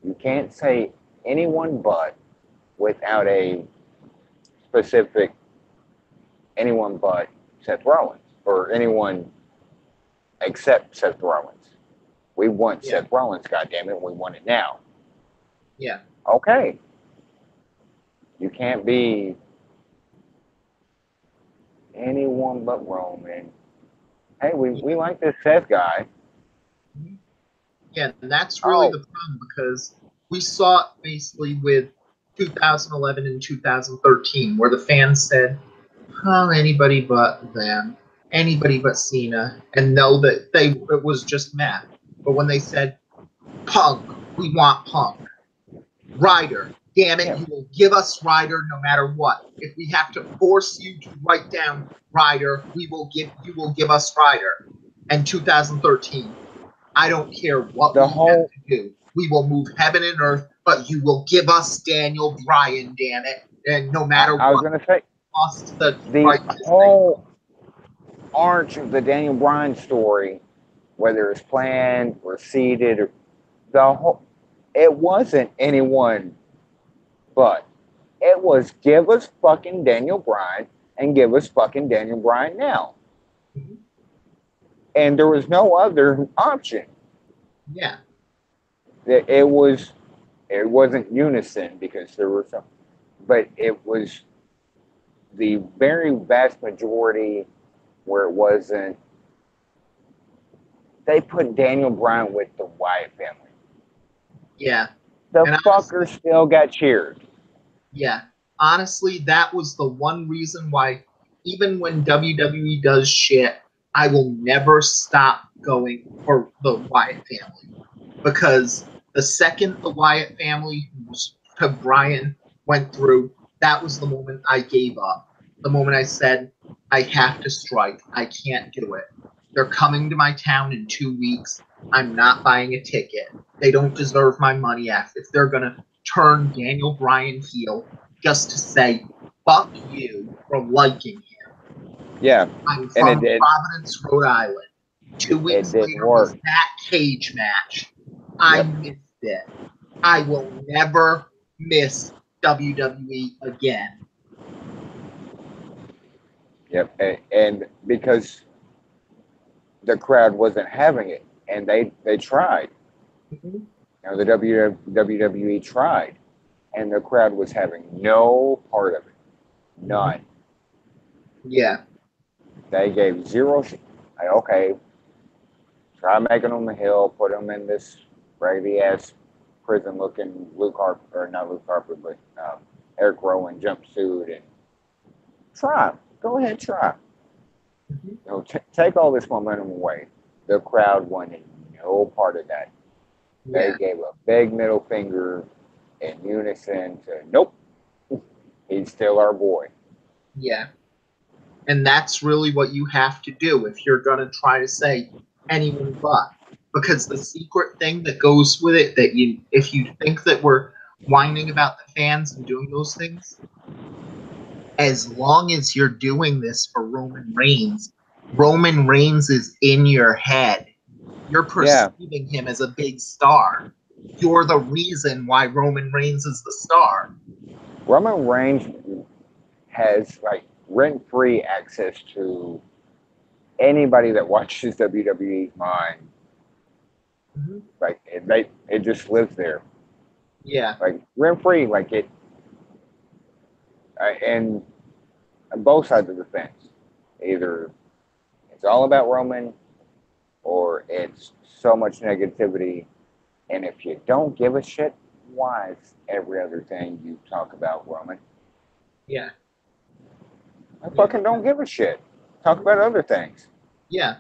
You can't say anyone but without a specific anyone but Seth Rollins or anyone except Seth Rollins. We want Yeah. Seth Rollins, goddammit, we want it now. Yeah. Okay. You can't be anyone but Roman. Hey, we like this Seth guy. Yeah, and that's really Oh, the problem because we saw it basically with 2011 and 2013, where the fans said, "Oh, anybody but them, anybody but Cena," and know that it was just math. But when they said Punk, we want Punk. Ryder, damn it, yeah. you will give us Ryder no matter what. If we have to force you to write down Ryder, you will give us Ryder. And 2013, I don't care what The we have whole to do. We will move heaven and earth, but you will give us Daniel Bryan, damn it. And no matter I was what, gonna say lost the the right to say. whole arch of the Daniel Bryan story, whether it's planned or seeded, or the whole, it wasn't anyone but. It was give us fucking Daniel Bryan and give us fucking Daniel Bryan now. Mhm. And there was no other option. Yeah. It was it wasn't unison because there were some, but it was the very vast majority where it wasn't. They put Daniel Bryan with the Wyatt family. Yeah. The And fucker still got cheered. yeah. Honestly, that was the one reason why, even when WWE does shit, I will never stop going for the Wyatt family. Because the second the Wyatt family to Brian went through, that was the moment I gave up. The moment I said, I have to strike. I can't do it. They're coming to my town in 2 weeks. I'm not buying a ticket. They don't deserve my money if they're going to turn Daniel Bryan heel just to say, fuck you for liking him. Yeah. I'm And from Providence, Rhode Island. 2 weeks later was that cage match. I missed it. I will never miss WWE again. Yep. And because the crowd wasn't having it, and they tried. Mm-hmm. You know, the WWE tried, and the crowd was having no part of it. None. Yeah. They gave zero. Like, okay, try making them the hill, put them in this raggedy ass prison looking Luke Harper, or not Luke Harper, but Eric Rowan jumpsuit, and try. Go ahead, try. Mm-hmm. You know, take all this momentum away. The crowd wanted no part of that. They gave a big middle finger in unison to, nope, he's still our boy. Yeah. And that's really what you have to do if you're going to try to say anyone but. Because the secret thing that goes with it, that if you think that we're whining about the fans and doing those things, as long as you're doing this for Roman Reigns is in your head. You're perceiving him as a big star. You're the reason why Roman Reigns is the star. Roman Reigns has like rent-free access to anybody that watches WWE's mind. Mm-hmm. Like it just lives there. Yeah. Like rent-free, like it, and on both sides of the fence. Either it's all about Roman, or it's so much negativity. And if you don't give a shit, why is every other thing you talk about Roman? Yeah. I fucking don't give a shit. Talk about other things. Yeah.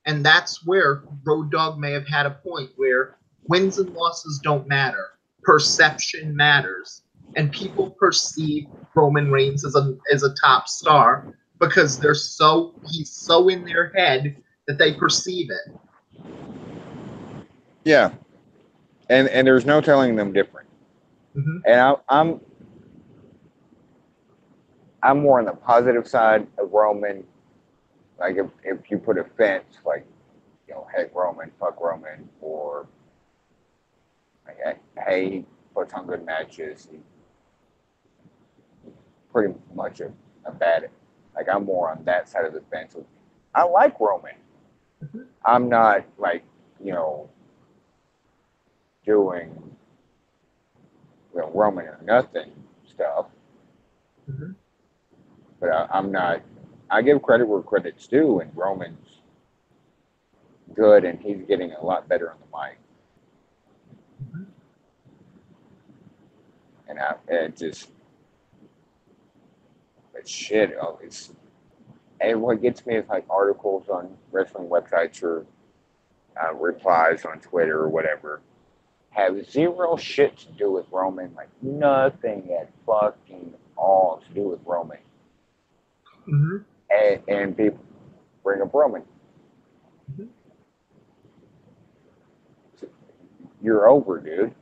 And that's where Road Dogg may have had a point where wins and losses don't matter. Perception matters. And people perceive Roman Reigns as a top star because he's so in their head that they perceive it. Yeah. And there's no telling them different. Mm-hmm. And I'm more on the positive side of Roman. Like if you put a fence, like, you know, hey Roman, fuck Roman, or like, hey, he puts on good matches. He pretty much a bad. Like I'm more on that side of the fence. I like Roman. Mm-hmm. I'm not like, you know, doing, you know, Roman or nothing stuff. Mm-hmm. But I'm not. I give credit where credit's due, and Roman's good, and he's getting a lot better on the mic. Mm-hmm. And it just, but shit, and what gets me is like articles on wrestling websites or replies on Twitter or whatever have zero shit to do with Roman, like nothing at fucking all to do with Roman. Mm-hmm. And people bring up Roman. Mm-hmm. You're over, dude.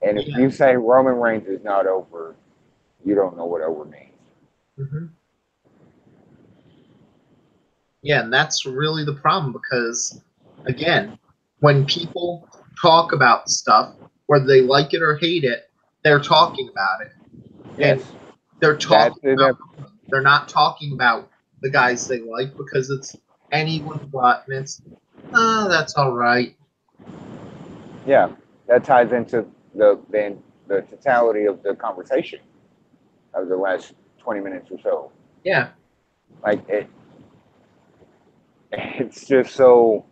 And if you say Roman Reigns is not over, you don't know what over means. Mm-hmm. Yeah, and that's really the problem because, again, when people talk about stuff, whether they like it or hate it, they're talking about it. Yes. And they're not talking about the guys they like because it's anyone but, and it's, that's all right. Yeah, that ties into the totality of the conversation of the last 20 minutes or so. Yeah. Like it's just so,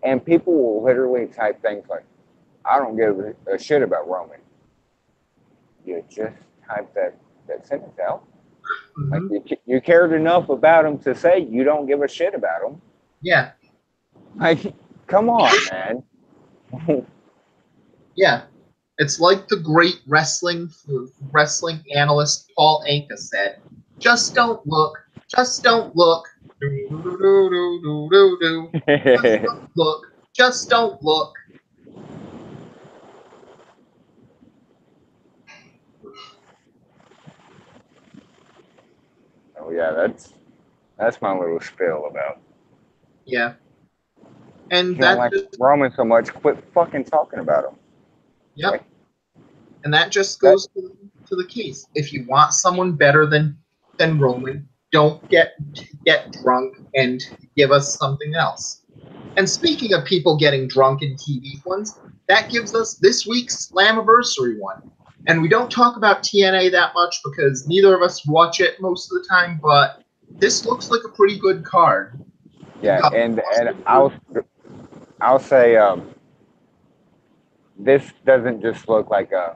and people will literally type things like, I don't give a shit about Roman. You just type that sentence out. Mm-hmm. Like you cared enough about him to say you don't give a shit about him. Yeah. Like, come on, man. Yeah. It's like the great wrestling analyst Paul Anka said, just don't look. Just don't look. Just don't look. Oh yeah, that's my little spill about. Yeah. And You don't that like just, Roman so much, quit fucking talking about him. yep. Like, And that just that goes to the case. If you want someone better than Roman, don't get drunk and give us something else. And speaking of people getting drunk in TV ones, that gives us this week's Slammiversary one. And we don't talk about TNA that much because neither of us watch it most of the time, but this looks like a pretty good card. You've yeah, got and Austin I'll say this doesn't just look like a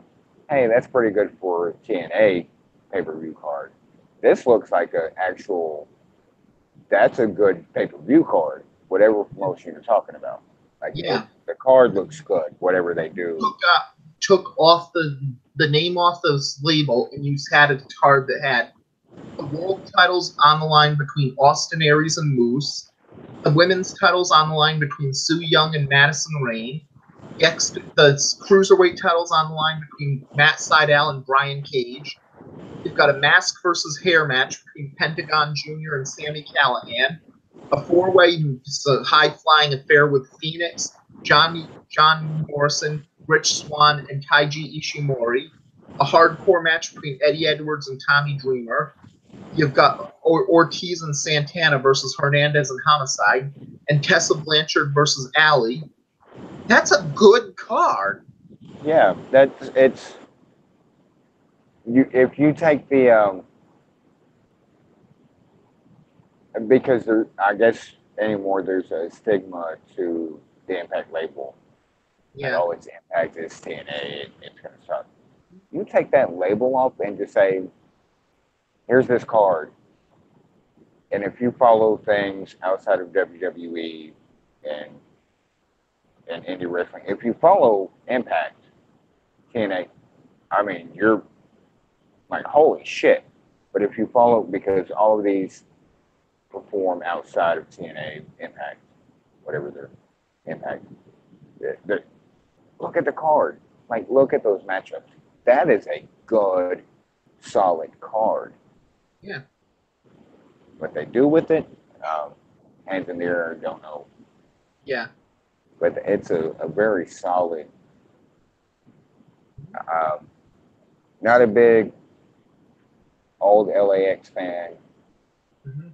hey, that's pretty good for TNA pay-per-view card. This looks like an actual that's a good pay-per-view card, whatever promotion you're talking about. Like yeah, the card looks good, whatever they do. took off the name off this label and you had a card that had the world titles on the line between Austin Aries and Moose, the women's titles on the line between Sue Young and Madison Rayne, the cruiserweight titles on the line between Matt Sydal and Brian Cage. You've got a mask versus hair match between Pentagon Jr. and Sami Callihan, a four-way high-flying affair with Phoenix, John Morrison, Rich Swann, and Taiji Ishimori, a hardcore match between Eddie Edwards and Tommy Dreamer. You've got Ortiz and Santana versus Hernandez and Homicide, and Tessa Blanchard versus Allie. That's a good card. Yeah, that's it's you if you take the because there I guess anymore there's a stigma to the Impact label. Like Yeah. oh it's Impact, it's TNA, it's gonna suck. You take that label off and just say, here's this card. And if you follow things outside of WWE and and indie wrestling, if you follow Impact, TNA, I mean you're like holy shit. But if you follow because all of these perform outside of TNA, Impact, whatever their Impact, they're, look at the card. Like look at those matchups. That is a good, solid card. Yeah. What they do with it, hands in the air, don't know. Yeah. But it's a very solid. Um, not a big old LAX fan. Mm-hmm.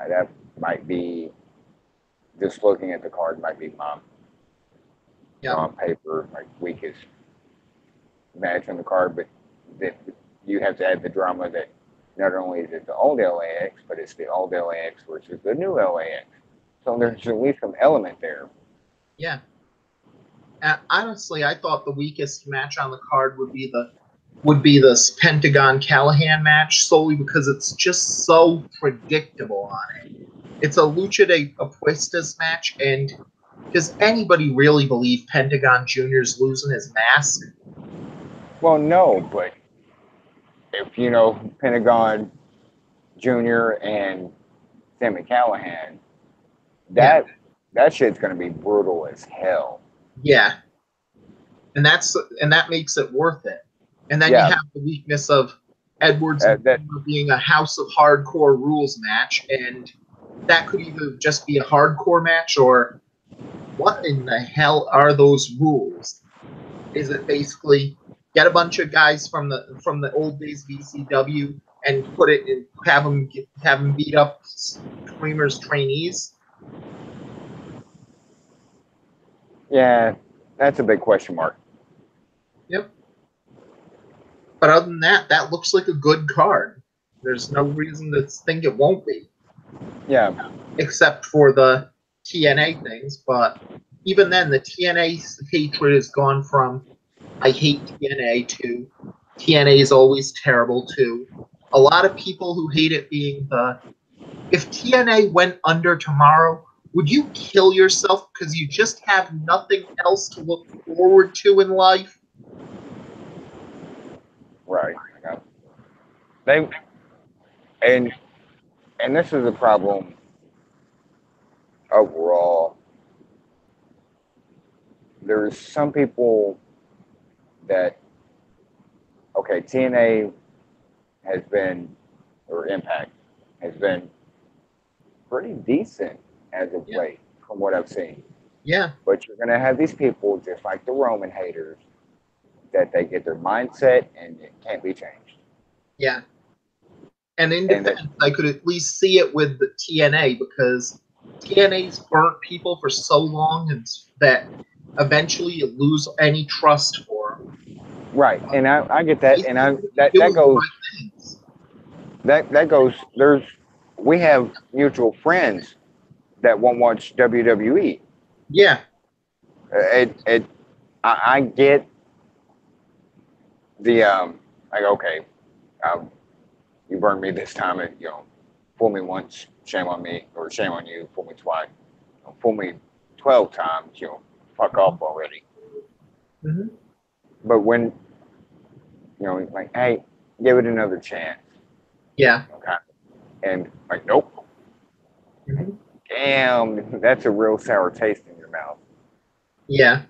That might be just looking at the card might be my on paper like weakest match on the card, but then you have to add the drama that not only is it the old LAX, but it's the old LAX versus the new LAX. So there's at least some element there. Yeah. Honestly, I thought the weakest match on the card would be this Pentagon Callahan match solely because it's just so predictable on it. It's a lucha de apuestas match, and does anybody really believe Pentagon Jr.'s losing his mask? Well, no, but if you know Pentagon Jr. and Sami Callahan, Yeah. that shit's gonna be brutal as hell. Yeah. And that makes it worth it. And then you Yeah, have the weakness of Edwards and that Dreamer being a House of Hardcore rules match, and that could either just be a hardcore match or what in the hell are those rules? Is it basically get a bunch of guys from the old days VCW and put it in, have them beat up Dreamer's trainees? yeah, that's a big question mark. Yep. But other than that, that looks like a good card. There's no reason to think it won't be, Yeah, except for the TNA things. But even then, the TNA hatred has gone from I hate TNA to TNA is always terrible to a lot of people who hate it being the if TNA went under tomorrow, would you kill yourself because you just have nothing else to look forward to in life? right. Yeah. They and and this is a problem overall. There's some people that, okay, TNA has been, or Impact has been pretty decent as of Yeah. late, from what I've seen. Yeah. But you're gonna have these people just like the Roman haters that they get their mindset and it can't be changed. Yeah. And in And that, defense, I could at least see it with the TNA because TNA's burnt people for so long and that eventually you lose any trust for right, them. and I get They that, and seem I to be that doing the goes right things. that goes. There's we have mutual friends that won't watch WWE. Yeah. It I get the like okay, um, you burned me this time, and fool me once, shame on me, or shame on you. Fool me twice, fool me 12 times. Fuck off already. Mm-hmm. But when like, hey, give it another chance. Yeah. Okay, and like, nope. Mm-hmm. Damn, that's a real sour taste in your mouth. Yeah.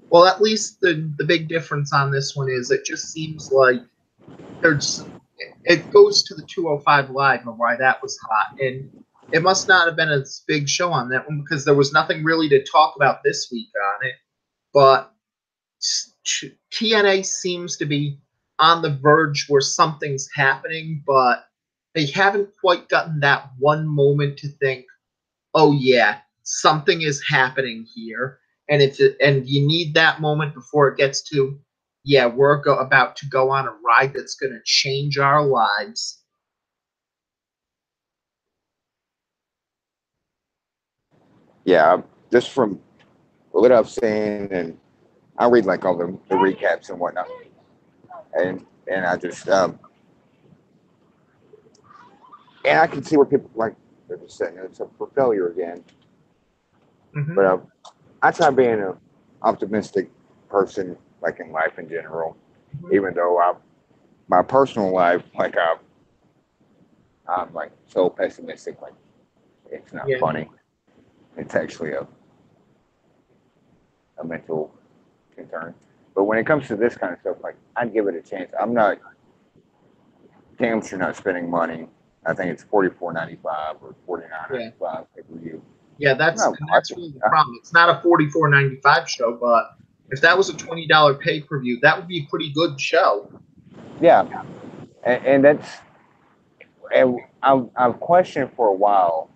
Well, at least the big difference on this one is it just seems like there's it goes to the 205 live and why that was hot, and it must not have been a big show on that one because there was nothing really to talk about this week on it. But TNA seems to be on the verge where something's happening, but they haven't quite gotten that one moment to think, oh yeah, something is happening here, and and you need that moment before it gets to, yeah, we're about to go on a ride that's going to change our lives. Yeah, just from what I've seen, and I read like all the recaps and whatnot, and I just and I can see where people like they're just saying it's up for failure again. Mm-hmm. But I try being an optimistic person, like in life in general, Mm-hmm. even though my personal life, like I'm like so pessimistic, like it's not Yeah, funny. It's actually a mental concern. But when it comes to this kind of stuff, like I'd give it a chance. I'm not damn sure not spending money. I think it's $44.95 or yeah, $49.95 pay per view. yeah. I'm That's not and that's watching. really the problem. It's not a 44.95 show, but if that was a $20 pay per view, that would be a pretty good show. Yeah, and that's and I've questioned for a while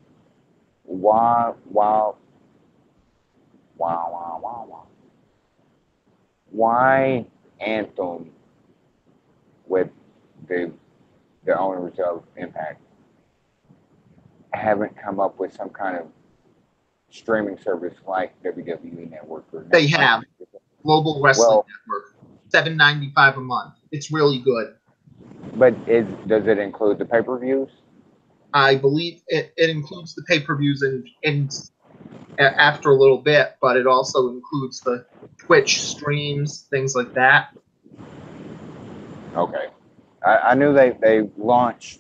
why why why Anthem with the the owners of Impact haven't come up with some kind of streaming service like WWE Network or They like. have Global Wrestling Well, Network, $7.95 a month. It's really good. but does it include the pay per views? I believe it includes the pay per views and after a little bit, but it also includes the Twitch streams, things like that. Okay, I knew they launched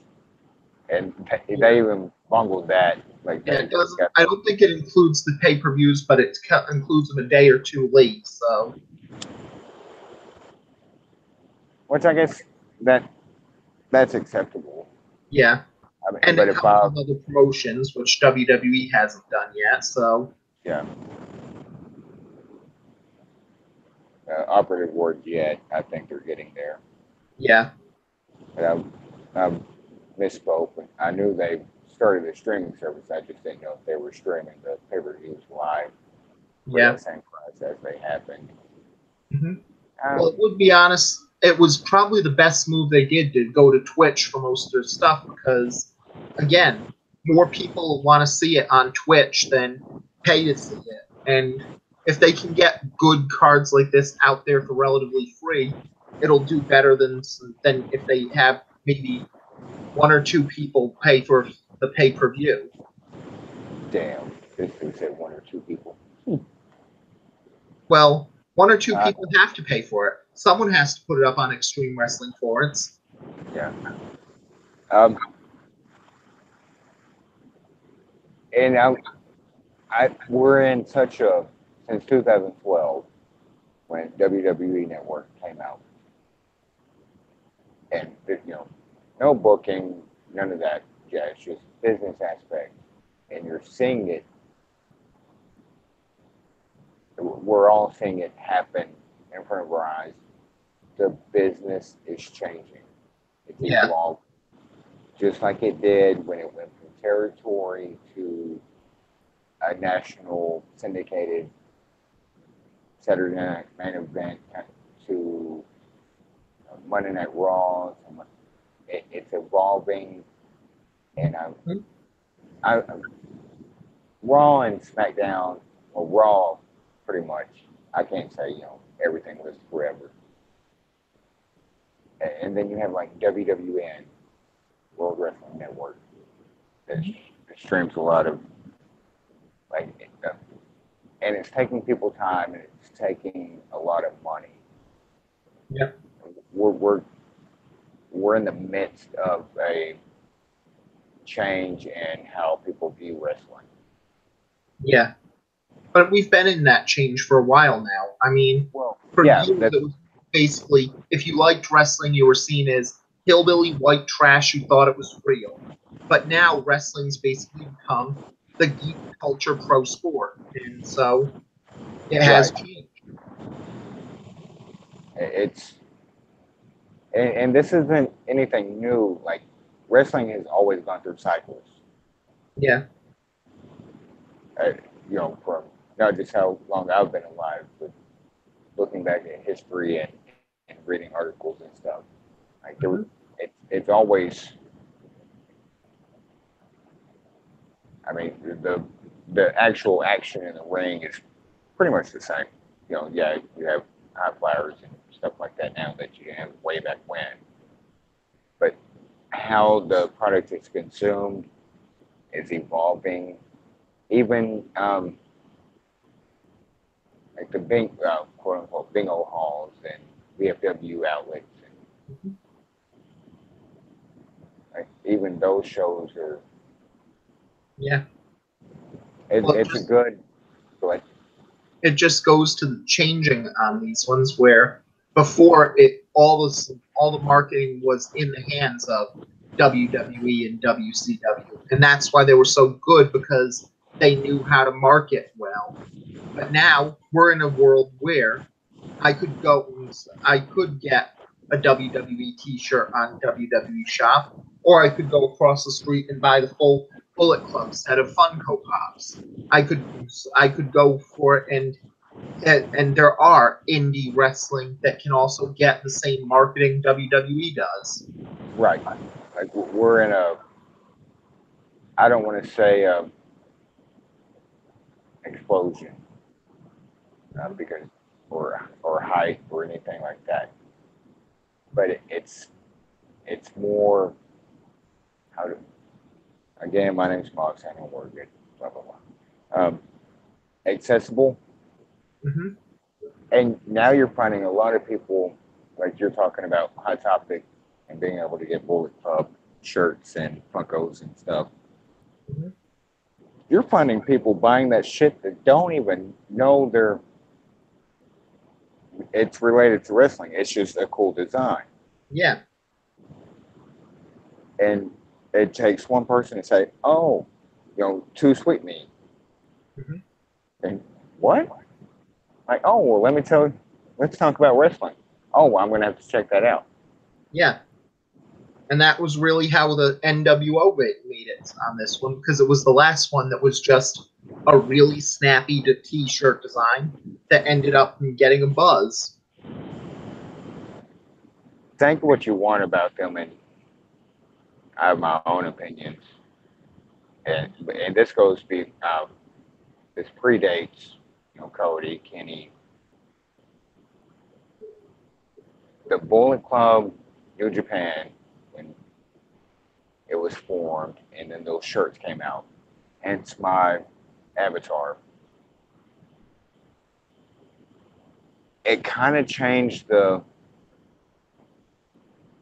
and Yeah. they even bungled that. Like Yeah, they it doesn't. got I don't think it includes the pay per views, but it includes them a day or two late. So which I guess that that's acceptable. yeah, I mean, and but it if comes with other promotions, which WWE hasn't done yet. So yeah, operative word yet, I think they're getting there. yeah, But I misspoke. I knew they started a streaming service. I just didn't know if they were streaming the pay per views live for yeah. that same price as they happened. hmm Well, Um, it would be honest. It was probably the best move they did to go to Twitch for most of their stuff because, again, more people want to see it on Twitch than pay to see it. And if they can get good cards like this out there for relatively free, it'll do better than if they have maybe one or two people pay for the pay per view. damn, this dude said one or two people. Well, one or two Uh, people have to pay for it. Someone has to put it up on Extreme Wrestling Forums. yeah. Um, and we're in such a since 2012 when WWE Network came out, and no booking, none of that. Yeah, it's just business aspect, and you're seeing it. We're all seeing it happen in front of our eyes. The business is changing. It's Yeah. evolved, just like it did when it went from territory to a national syndicated Saturday Night Main Event to Monday Night Raw. It's evolving, and I Raw and SmackDown, or Raw, pretty much. I can't say everything was forever. And then you have like WWN, World Wrestling Network, that streams a lot of like, and it's taking people time and it's taking a lot of money. Yeah. We're in the midst of a change in how people view wrestling. Yeah. But we've been in that change for a while now. I mean, for years it was basically, if you liked wrestling, you were seen as hillbilly white trash who thought it was real. But now wrestling's basically become the geek culture pro sport, and so it has changed. It's and this isn't anything new. Like wrestling has always gone through cycles. Yeah. From not just how long I've been alive, but looking back at history and reading articles and stuff. Like it's always. I mean, the actual action in the ring is pretty much the same. Yeah, you have high flyers and stuff like that now that you have way back when. But how the product is consumed is evolving. Even like the quote unquote bingo halls and VFW outlets, and like even those shows are. Yeah. It's a good. Like, it just goes to the changing on these ones where before it all the marketing was in the hands of WWE and WCW, and that's why they were so good, because they knew how to market well. But now we're in a world where I could get a WWE T-shirt on WWE Shop, or I could go across the street and buy the full Bullet Club set of Funko Pops. I could go for it, and there are indie wrestling that can also get the same marketing WWE does. Right. Like we're in a. I don't want to say explosion, because or hype or anything like that. But it's more how to. Again, my name's Mox. I don't work it. Blah blah blah. Accessible. Mm-hmm. And now you're finding a lot of people, like you're talking about Hot Topic and being able to get Bullet Club shirts and Funkos and stuff. Mm-hmm. You're finding people buying that shit that don't even know it's related to wrestling. It's just a cool design. Yeah. And it takes one person to say, "Oh, Too Sweet Me," Mm-hmm. and what? Like, oh, well, let's talk about wrestling. Oh, well, I'm going to have to check that out. Yeah. And that was really how the NWO made it on this one, because it was the last one that was just a really snappy T-shirt design that ended up getting a buzz. Think what you want about them, and I have my own opinions. And this this predates, Cody, Kenny, the Bullet Club, New Japan, when it was formed, and then those shirts came out. Hence my avatar. It kind of changed the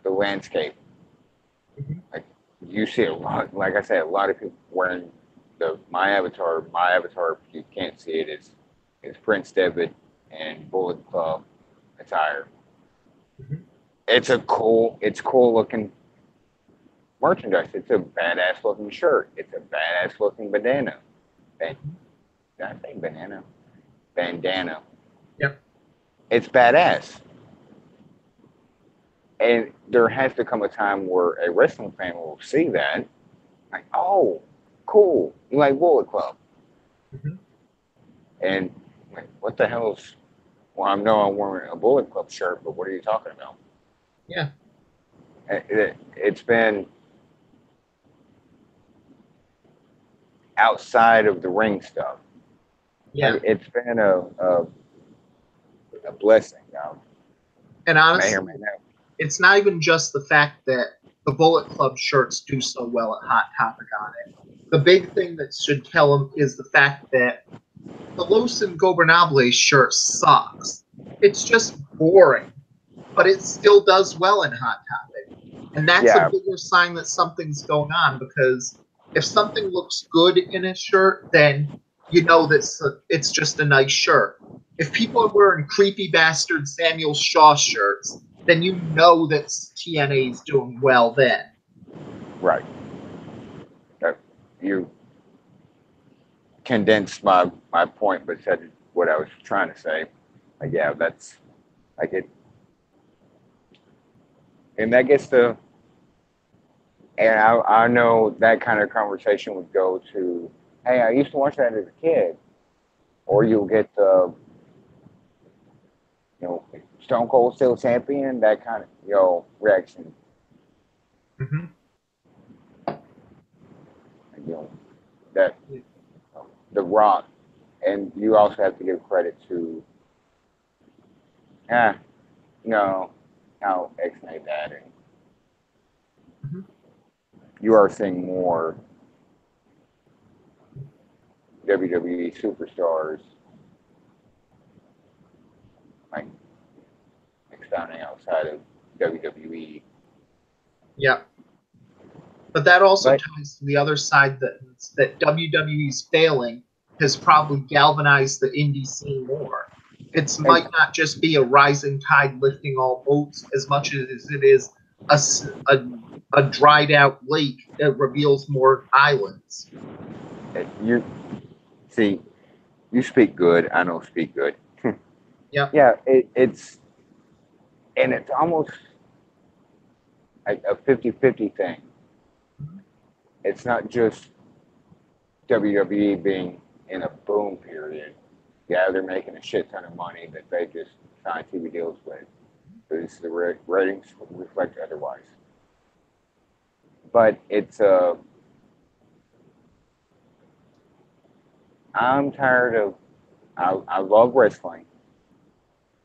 landscape. Mm-hmm. Like you see a lot, like I said, a lot of people wearing my avatar, if you can't see it, is Prince Devitt and Bullet Club attire. Mhm. It's cool looking merchandise. It's a badass looking shirt. It's a badass looking bandana. Did I say banana? Bandana. Yep. It's badass. And there has to come a time where a wrestling fan will see that, like, oh, cool, you like Bullet Club, Mhm. and like, what the hell's? Well, I know I'm wearing a Bullet Club shirt, but what are you talking about? Yeah. It's been outside of the ring stuff. Yeah. Like, it's been a blessing. And May or honestly, may not. it's not even just the fact that the Bullet Club shirts do so well at Hot Topic on it. The big thing that should tell them is the fact that the Los Ingobernables shirt sucks. It's just boring, but it still does well in Hot Topic. And that's a Yeah, bigger sign that something's going on, because if something looks good in a shirt, then you know that it's just a nice shirt. If people are wearing creepy bastard Samuel Shaw shirts, then you know that TNA is doing well then. right. You condensed my point, but said what I was trying to say. Like, yeah, that's like it, and that gets to, and I know that kind of conversation would go to, hey, I used to watch that as a kid, or Mhm. you'll get the, you know, Stone Cold still champion, that kind of, reaction, Mhm. you know, that the Rock, and you also have to give credit to, ah, no, how X-Nay that, and Mhm. you are seeing more WWE superstars like expounding outside of WWE. Yeah. But that also But ties to the other side, that WWE's failing has probably galvanized the indie scene more. It and, might not just be a rising tide lifting all boats as much as it is a, a dried out lake that reveals more islands. you see, you speak good. I don't speak good. Yep. Yeah, it's almost like a 50-50 thing. Mhm. It's not just WWE being in a boom period. Yeah, they're making a shit ton of money that they just sign TV deals with. Because the ratings reflect otherwise. But I'm tired of, I love wrestling.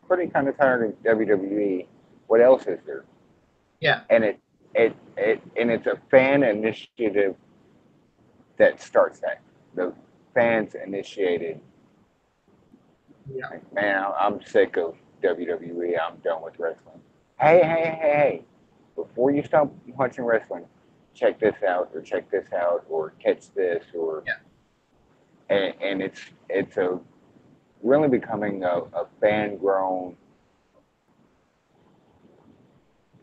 Pretty kind of tired of WWE. What else is there? Yeah. And and it's a fan initiative that starts that. The fans initiated. Yeah. Like, man, I'm sick of WWE. I'm done with wrestling. Hey! Before you stop watching wrestling, check this out, or check this out, or catch this, or Yeah. and it's a really becoming a fan grown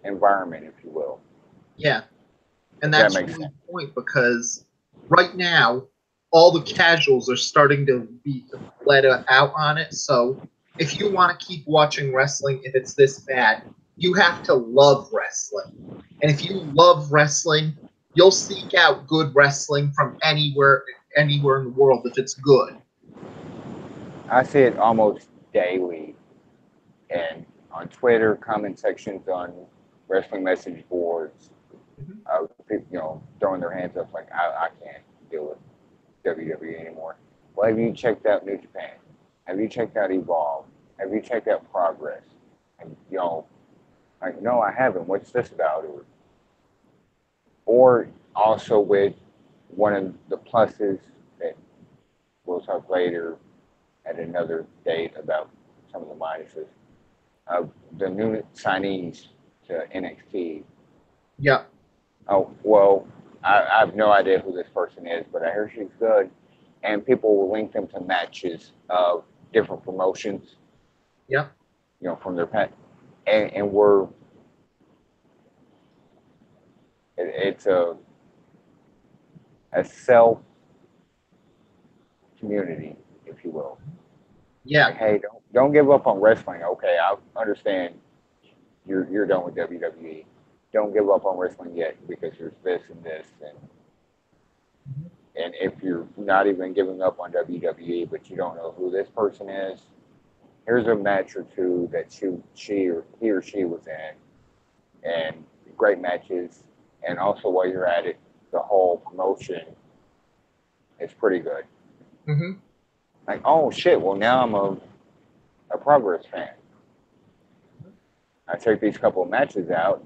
environment, if you will. Yeah. And If that that's makes really sense. the point, because right now all the casuals are starting to be let out on it. So if you want to keep watching wrestling, if it's this bad, you have to love wrestling. And if you love wrestling, you'll seek out good wrestling from anywhere in the world if it's good. I see it almost daily, and on Twitter, comment sections on wrestling message boards, Mhm. people, throwing their hands up like, I can't deal with WWE anymore. Well, have you checked out New Japan? Have you checked out Evolve? Have you checked out Progress? And like, no, I haven't. What's this about? Or also with one of the pluses that we'll talk later at another date about some of the minuses of the new signees to NXT. Yeah. Oh well, I have no idea who this person is, but I hear she's good. And people will link them to matches of different promotions, Yep. from their past. And we're, it's a self community, if you will. Yeah. Like, hey, don't give up on wrestling. Okay, I understand you're done with WWE. Don't give up on wrestling yet because there's this and this and if you're not even giving up on WWE, but you don't know who this person is, here's a match or two that she or he or she was in, and great matches. And also, while you're at it, the whole promotion is pretty good. Mm-hmm. Like, oh shit! Well, now I'm a Progress fan. I check these couple of matches out.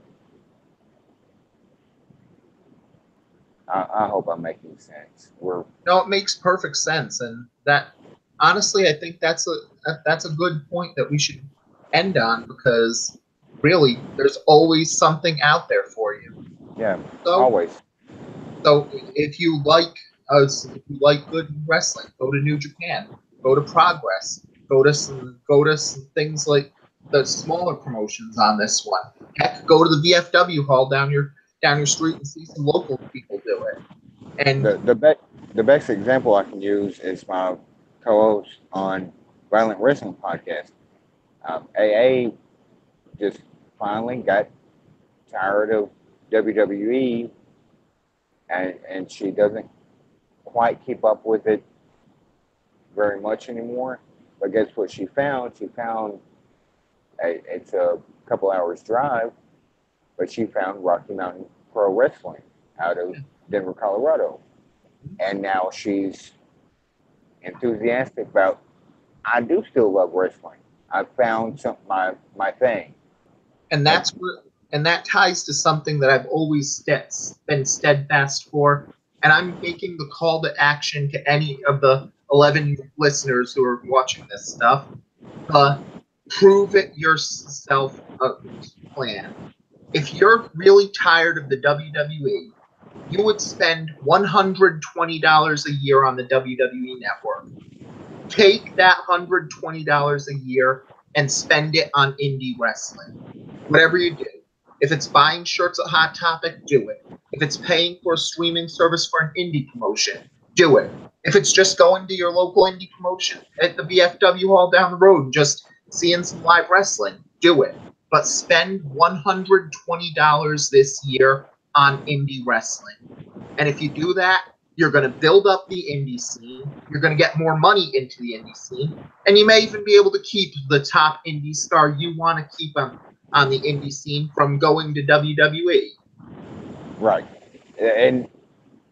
I hope I'm making sense. No, it makes perfect sense, and that honestly, I think that's a good point that we should end on because really, there's always something out there for you. Yeah, So, always. so if you like if you like good wrestling, go to New Japan, go to Progress, go to some things like the smaller promotions on this one. Heck, go to the VFW hall down your street and see some local people do it. And The best example I can use is my co-host on Violent Wrestling podcast. AA just finally got tired of WWE, and she doesn't quite keep up with it very much anymore. But guess what she found? She found it's a couple hours drive, but she found Rocky Mountain Pro Wrestling out of Denver, Colorado, and now she's enthusiastic about. I do still love wrestling. I found my thing. and Like, that's where and that ties to something that I've always been steadfast for, and I'm making the call to action to any of the 11 listeners who are watching this stuff. Prove it yourself plan. If you're really tired of the WWE, you would spend $120 a year on the WWE network. Take that $120 a year and spend it on indie wrestling. Whatever you do. If it's buying shirts at Hot Topic, do it. If it's paying for a streaming service for an indie promotion, do it. If it's just going to your local indie promotion at the VFW hall down the road and just seeing some live wrestling, do it. But spend $120 this year on indie wrestling. And if you do that, you're going to build up the indie scene. You're going to get more money into the indie scene. And you may even be able to keep the top indie star you want to keep on the indie scene from going to WWE. right. And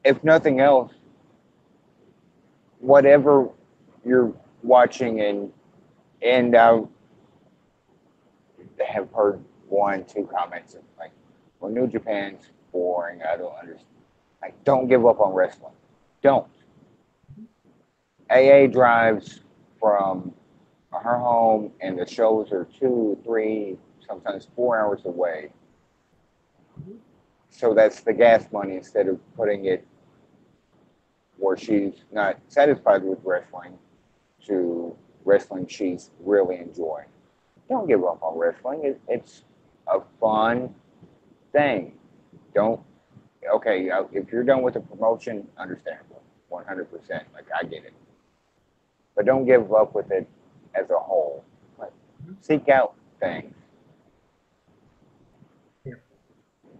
if nothing else, whatever you're watching, and I have heard one, two comments of like, well, New Japan's boring. I don't understand. Like, don't give up on wrestling. Don't. AA drives from her home, and the shows are 2, 3, sometimes 4 hours away. So that's the gas money instead of putting it where she's not satisfied with wrestling to wrestling she's really enjoying. Don't give up on wrestling. It's a fun thing. Don't, okay, if you're done with the promotion, understandable, 100%. Like, I get it. But don't give up with it as a whole. Like, seek out things.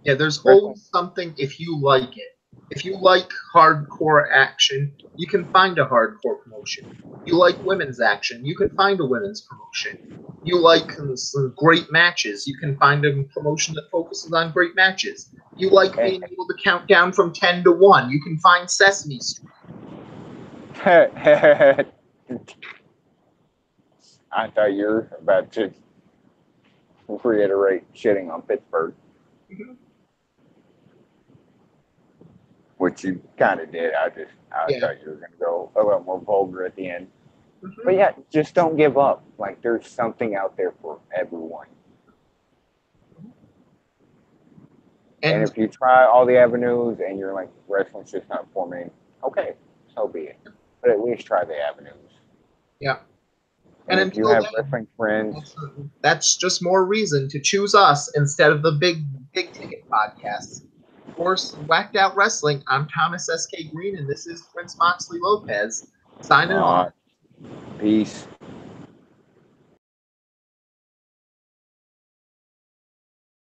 Yeah, there's Wrestling. always something if you like it. If you like hardcore action, you can find a hardcore promotion. You like women's action, you can find a women's promotion. You like some great matches, you can find a promotion that focuses on great matches. You like being able to count down from 10 to 1, you can find Sesame Street. I thought you were about to reiterate shitting on Pittsburgh, Mm-hmm. which you kind of did. I Yeah. thought you were going to go a little more vulgar at the end. Mm-hmm. But yeah, just don't give up. Like, there's something out there for everyone. And And if you try all the avenues and you're like, wrestling's just not for me, okay, so be it. But at least try the avenues. yeah. And And if you until have then, wrestling friends, that's just more reason to choose us instead of the big ticket podcasts. Of course, Whacked Out Wrestling. I'm Thomas S.K. Green, and this is Prince Moxley Lopez signing off. peace.